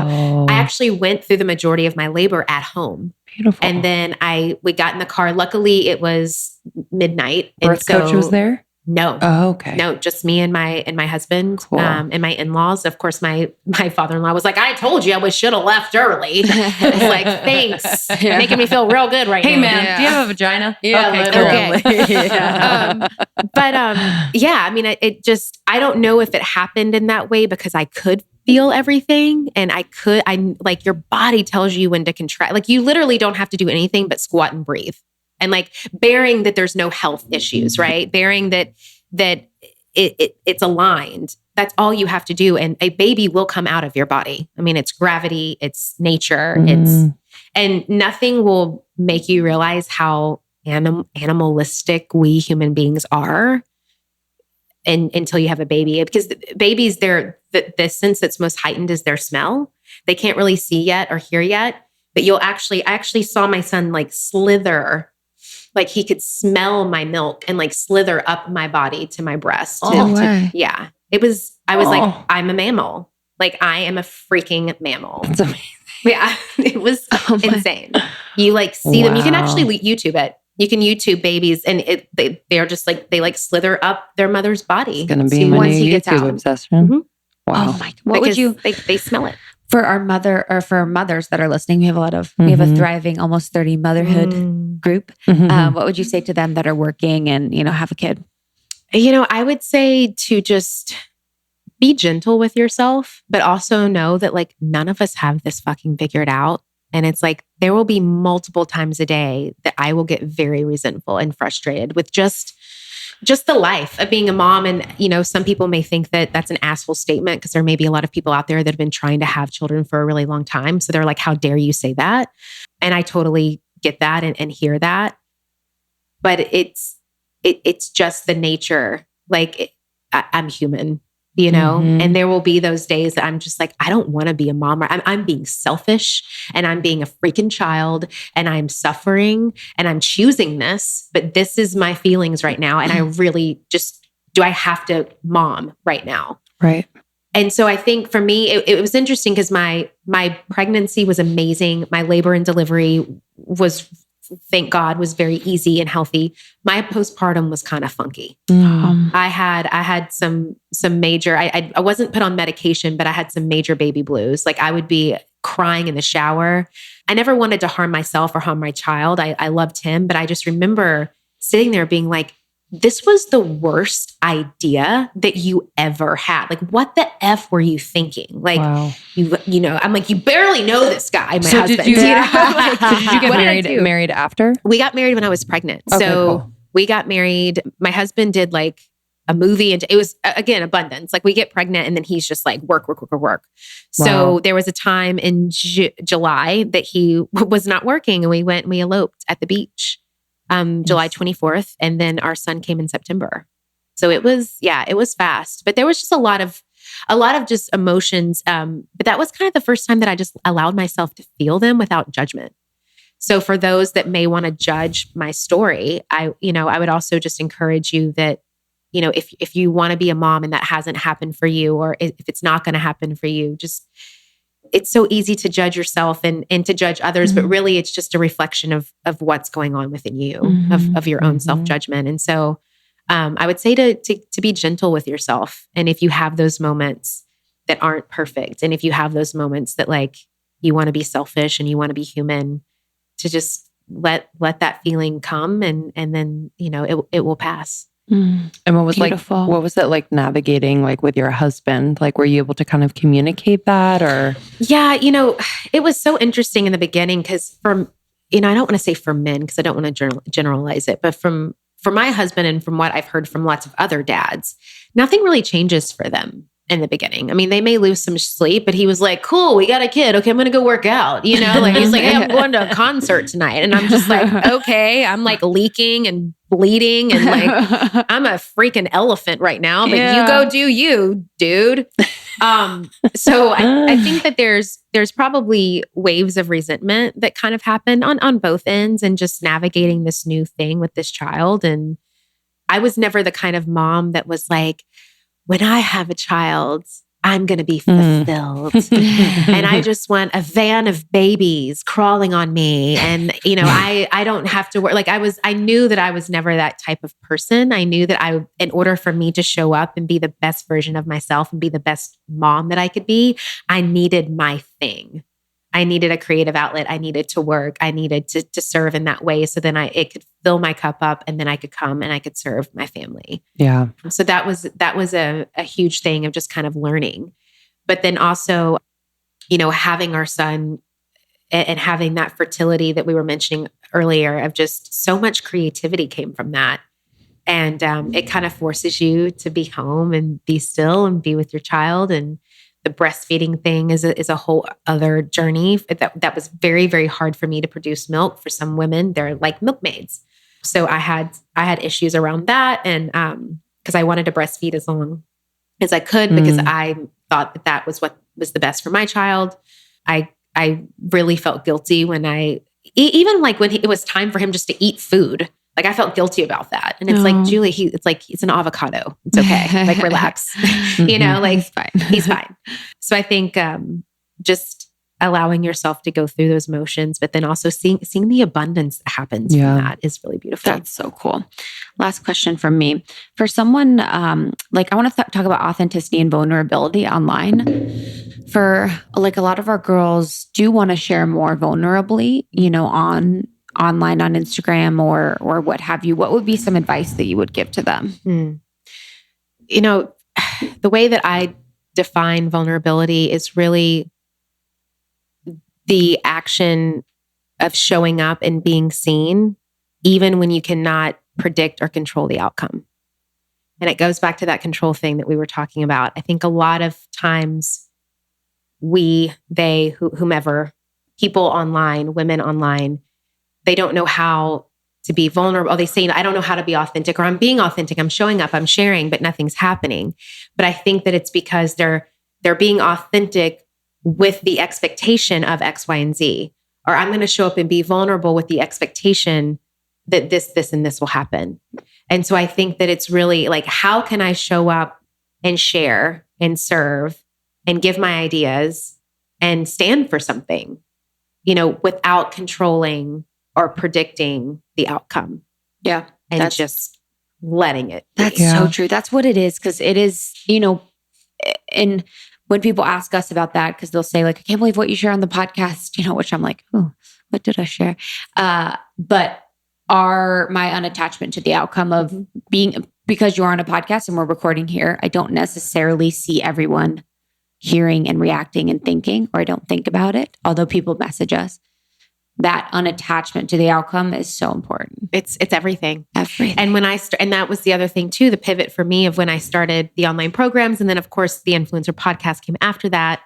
[SPEAKER 1] I actually went through the majority of my labor at home.
[SPEAKER 5] Beautiful.
[SPEAKER 1] And then we got in the car. Luckily, it was midnight.
[SPEAKER 5] Birth coach was there?
[SPEAKER 1] No.
[SPEAKER 5] Oh, okay.
[SPEAKER 1] No, just me and my husband,
[SPEAKER 5] Cool.
[SPEAKER 1] And my in-laws. Of course, my father-in-law was like, I told you I should have left early. I was like, thanks. Making me feel real good right now.
[SPEAKER 5] Hey man, do you have a vagina?
[SPEAKER 2] Yeah,
[SPEAKER 1] Okay. Yeah. I mean, I don't know if it happened in that way because I could feel everything. And I like your body tells you when to contract. Like you literally don't have to do anything but squat and breathe. And like bearing that there's no health issues, right? Bearing that it's aligned. That's all you have to do. And a baby will come out of your body. I mean, it's gravity, it's nature, and nothing will make you realize how animalistic we human beings are until you have a baby. Because babies, the sense that's most heightened is their smell. They can't really see yet or hear yet, but I actually saw my son like slither. Like he could smell my milk and like slither up my body to my breast. Yeah. I was like, I'm a mammal. Like I am a freaking mammal.
[SPEAKER 5] That's amazing.
[SPEAKER 1] Yeah. It was insane. You like see them. You can actually YouTube it. You can YouTube babies and they're just like, they like slither up their mother's body.
[SPEAKER 5] It's going to be my
[SPEAKER 1] once
[SPEAKER 5] new
[SPEAKER 1] he gets
[SPEAKER 5] YouTube
[SPEAKER 1] out.
[SPEAKER 5] obsession.
[SPEAKER 1] Mhm.
[SPEAKER 5] Wow.
[SPEAKER 4] Oh my! What would you?
[SPEAKER 1] They smell it.
[SPEAKER 4] For our mothers that are listening, we have a thriving, almost 30 motherhood group. What would you say to them that are working and, have a kid?
[SPEAKER 1] I would say to just be gentle with yourself, but also know that like none of us have this fucking figured out. And it's like, there will be multiple times a day that I will get very resentful and frustrated with just the life of being a mom. And, some people may think that that's an asshole statement because there may be a lot of people out there that have been trying to have children for a really long time. So they're like, how dare you say that? And I totally get that and hear that. But it's just the nature. Like I'm human, and there will be those days that I'm just like, I don't want to be a mom. Or I'm being selfish and I'm being a freaking child and I'm suffering and I'm choosing this, but this is my feelings right now. And I really do I have to mom right now?
[SPEAKER 5] Right.
[SPEAKER 1] And so I think for me, it was interesting because my pregnancy was amazing. My labor and delivery was, thank God, was very easy and healthy. My postpartum was kind of funky. I had some major, I wasn't put on medication, but I had some major baby blues. Like I would be crying in the shower. I never wanted to harm myself or harm my child. I loved him, but I just remember sitting there being like, this was the worst idea that you ever had. Like, what the F were you thinking? Like, I'm like, you barely know this guy, my husband.
[SPEAKER 5] Did you get married after?
[SPEAKER 1] We got married when I was pregnant.
[SPEAKER 5] Okay,
[SPEAKER 1] so
[SPEAKER 5] cool.
[SPEAKER 1] We got married. My husband did like a movie and it was, again, abundance. Like we get pregnant and then he's just like work. So there was a time in July that he was not working and we eloped at the beach. July 24th. And then our son came in September. So it was fast, but there was just a lot of just emotions. But that was kind of the first time that I just allowed myself to feel them without judgment. So for those that may want to judge my story, I would also just encourage you that, if you want to be a mom and that hasn't happened for you, or if it's not going to happen for you, just it's so easy to judge yourself and to judge others, but really it's just a reflection of what's going on within you, of your own self-judgment. And so I would say to be gentle with yourself. And if you have those moments that aren't perfect, and if you have those moments that like you want to be selfish and you want to be human, to just let that feeling come, and then, you know, it will pass.
[SPEAKER 5] And what was it like navigating like with your husband? Like, were you able to kind of communicate that, or?
[SPEAKER 1] Yeah, you know, it was so interesting in the beginning because I don't want to say for men because I don't want to generalize it, but for my husband and from what I've heard from lots of other dads, nothing really changes for them in the beginning. I mean, they may lose some sleep, but he was like, cool, we got a kid. Okay, I'm going to go work out. You know, like he's like, hey, I'm going to a concert tonight. And I'm just like, okay, I'm like leaking and bleeding and like, I'm a freaking elephant right now, but you go do you, dude. So I think that there's probably waves of resentment that kind of happen on both ends, and just navigating this new thing with this child. And I was never the kind of mom that was like, when I have a child, I'm going to be fulfilled. And I just want a van of babies crawling on me. And, you know, I don't have to work. Like I knew that I was never that type of person. I knew that in order for me to show up and be the best version of myself and be the best mom that I could be, I needed my thing. I needed a creative outlet. I needed to work. I needed to serve in that way. So then it could fill my cup up, and then I could come and I could serve my family.
[SPEAKER 5] Yeah.
[SPEAKER 1] So that was a huge thing of just kind of learning. But then also, you know, having our son and having that fertility that we were mentioning earlier, of just so much creativity came from that. And it kind of forces you to be home and be still and be with your child. And the breastfeeding thing is a whole other journey. That was very, very hard for me to produce milk. For some women, they're like milkmaids. So I had issues around that, and because I wanted to breastfeed as long as I could, because I thought that was what was the best for my child. I really felt guilty when even like when it was time for him just to eat food. Like I felt guilty about that. And it's like, Julie, it's an avocado. It's okay. Like relax, you know, like he's fine. So I think just allowing yourself to go through those motions, but then also seeing the abundance that happens from that is really beautiful.
[SPEAKER 4] That's so cool. Last question from me. For someone, like I want to talk about authenticity and vulnerability online. For like a lot of our girls do want to share more vulnerably, you know, online on Instagram or what have you. What would be some advice that you would give to them?
[SPEAKER 1] You know, the way that I define vulnerability is really the action of showing up and being seen, even when you cannot predict or control the outcome. And it goes back to that control thing that we were talking about. I think a lot of times whomever, people online, women online, they don't know how to be vulnerable. They say, I don't know how to be authentic, or I'm being authentic. I'm showing up, I'm sharing, but nothing's happening. But I think that it's because they're being authentic with the expectation of X, Y, and Z. Or I'm going to show up and be vulnerable with the expectation that this, and this will happen. And so I think that it's really like, how can I show up and share and serve and give my ideas and stand for something, you know, without controlling or predicting the outcome.
[SPEAKER 4] Yeah.
[SPEAKER 1] And just letting it be.
[SPEAKER 4] That's so true. That's what it is. Cause it is, you know, and when people ask us about that, because they'll say like, I can't believe what you share on the podcast, you know, which I'm like, oh, what did I share? But my unattachment to the outcome of being, because you're on a podcast and we're recording here, I don't necessarily see everyone hearing and reacting and thinking, or I don't think about it, although people message us. That unattachment to the outcome is so important.
[SPEAKER 1] It's everything.
[SPEAKER 4] Everything.
[SPEAKER 1] And when and that was the other thing too, the pivot for me of when I started the online programs. And then of course the influencer podcast came after that,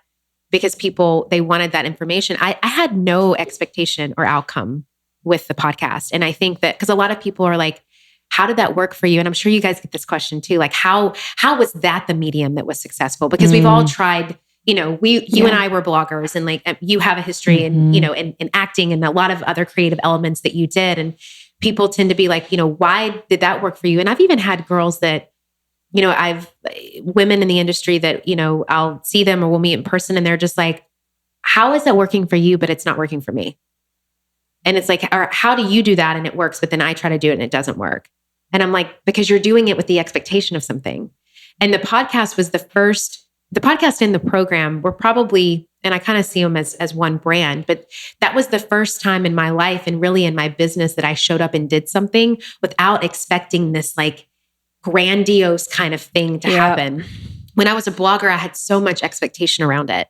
[SPEAKER 1] because they wanted that information. I had no expectation or outcome with the podcast. And I think that because a lot of people are like, how did that work for you? And I'm sure you guys get this question too. Like how was that the medium that was successful? Because we've all tried. You know, you and I were bloggers, and like you have a history in, you know, in acting and a lot of other creative elements that you did. And people tend to be like, you know, why did that work for you? And I've even had girls that, you know, women in the industry that, you know, I'll see them or we'll meet in person and they're just like, how is that working for you, but it's not working for me? And it's like, or how do you do that and it works, but then I try to do it and it doesn't work? And I'm like, because you're doing it with the expectation of something. And the podcast was the podcast and the program were probably, and I kind of see them as one brand, but that was the first time in my life and really in my business that I showed up and did something without expecting this like grandiose kind of thing to happen. When I was a blogger, I had so much expectation around it.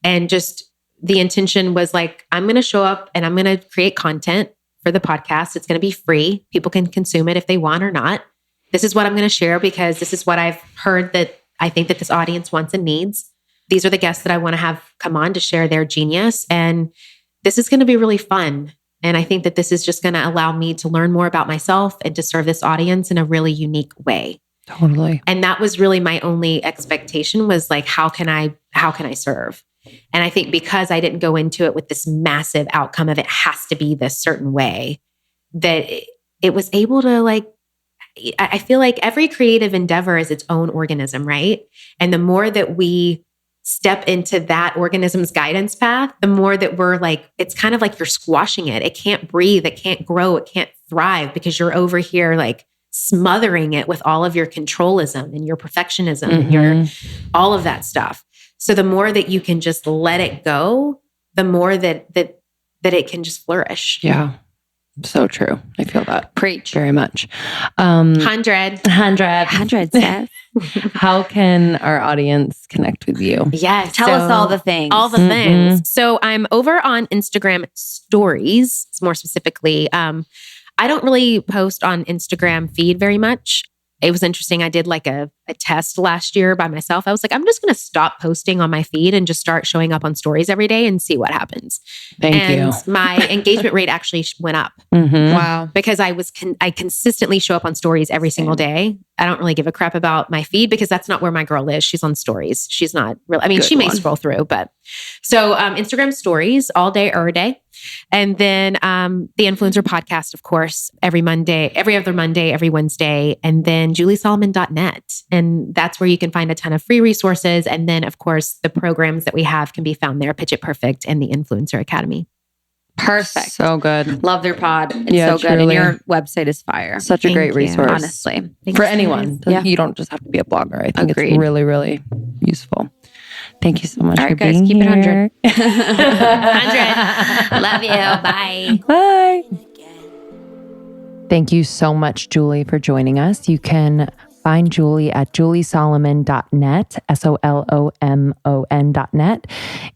[SPEAKER 1] And just the intention was like, I'm going to show up and I'm going to create content for the podcast. It's going to be free. People can consume it if they want or not. This is what I'm going to share because this is what I've heard that I think that this audience wants and needs. These are the guests that I want to have come on to share their genius. And this is going to be really fun. And I think that this is just going to allow me to learn more about myself and to serve this audience in a really unique way.
[SPEAKER 5] Totally.
[SPEAKER 1] And that was really my only expectation was like, how can I serve? And I think because I didn't go into it with this massive outcome of it has to be this certain way, that it was able to like, I feel like every creative endeavor is its own organism, right? And the more that we step into that organism's guidance path, the more that we're like, it's kind of like you're squashing it. It can't breathe. It can't grow. It can't thrive because you're over here like smothering it with all of your controlism and your perfectionism and your all of that stuff. So the more that you can just let it go, the more that it can just flourish.
[SPEAKER 5] Yeah. So true. I feel that.
[SPEAKER 3] Preach.
[SPEAKER 5] Very much.
[SPEAKER 1] 100.
[SPEAKER 4] Seth.
[SPEAKER 5] How can our audience connect with you?
[SPEAKER 1] Yes.
[SPEAKER 4] Tell us all the things.
[SPEAKER 1] All the things. So I'm over on Instagram stories, more specifically. I don't really post on Instagram feed very much. It was interesting. I did like a test last year by myself. I was like, I'm just going to stop posting on my feed and just start showing up on stories every day and see what happens.
[SPEAKER 5] Thank you.
[SPEAKER 1] My engagement rate actually went up.
[SPEAKER 4] Wow.
[SPEAKER 1] Because I consistently show up on stories every single day. I don't really give a crap about my feed because that's not where my girl is. She's on stories. She's not really, I mean, she may scroll through, but so Instagram stories all day, every day. And then the Influencer podcast, of course, every other Monday, every Wednesday, and then juliesolomon.net. And that's where you can find a ton of free resources. And then, of course, the programs that we have can be found there, Pitch It Perfect and the Influencer Academy.
[SPEAKER 4] Perfect.
[SPEAKER 5] So good.
[SPEAKER 4] Love their pod. It's so good.
[SPEAKER 5] Truly.
[SPEAKER 4] And your website is fire.
[SPEAKER 5] Such a great resource.
[SPEAKER 4] Honestly.
[SPEAKER 5] For anyone.
[SPEAKER 4] Yeah.
[SPEAKER 5] You don't just have to be a blogger. I think
[SPEAKER 4] Agreed.
[SPEAKER 5] it's really, really useful. Thank you so much
[SPEAKER 4] All
[SPEAKER 5] for
[SPEAKER 4] right, guys,
[SPEAKER 5] being
[SPEAKER 4] keep it
[SPEAKER 5] here.
[SPEAKER 1] 100.
[SPEAKER 4] Love you. Bye.
[SPEAKER 5] Bye. Thank you so much, Julie, for joining us. You can find Julie at juliesolomon.net, SOLOMON.net.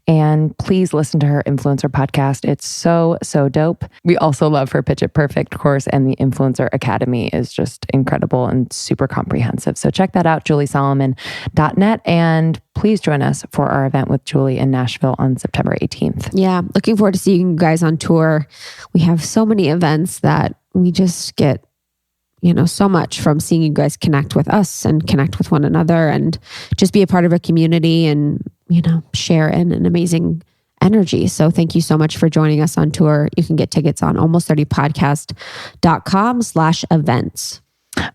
[SPEAKER 5] And please listen to her influencer podcast. It's so, so dope. We also love her Pitch It Perfect course, and the Influencer Academy is just incredible and super comprehensive. So check that out, juliesolomon.net. And please join us for our event with Julie in Nashville on September 18th.
[SPEAKER 2] Yeah, looking forward to seeing you guys on tour. We have so many events that we just get so much from seeing you guys connect with us and connect with one another and just be a part of a community and, share in an amazing energy. So thank you so much for joining us on tour. You can get tickets on almost30podcast.com/events.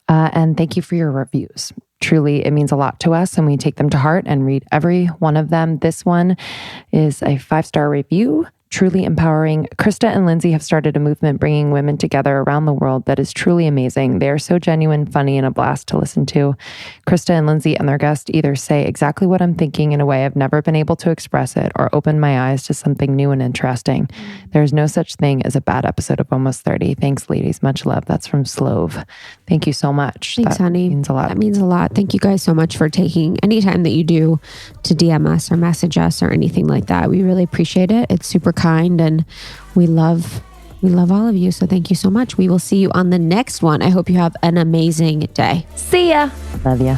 [SPEAKER 5] And thank you for your reviews. Truly, it means a lot to us and we take them to heart and read every one of them. This one is a 5-star review. Truly empowering. Krista and Lindsay have started a movement bringing women together around the world that is truly amazing. They are so genuine, funny, and a blast to listen to. Krista and Lindsay and their guest either say exactly what I'm thinking in a way I've never been able to express it or open my eyes to something new and interesting. There is no such thing as a bad episode of Almost 30. Thanks, ladies. Much love. That's from Slove. Thank you so much.
[SPEAKER 2] Thanks, honey.
[SPEAKER 5] Means a lot.
[SPEAKER 2] That means a lot. Thank you guys so much for taking any time that you do to DM us or message us or anything like that. We really appreciate it. It's super kind and we love all of you. So thank you so much. We will see you on the next one. I hope you have an amazing day.
[SPEAKER 3] See ya.
[SPEAKER 5] Love ya.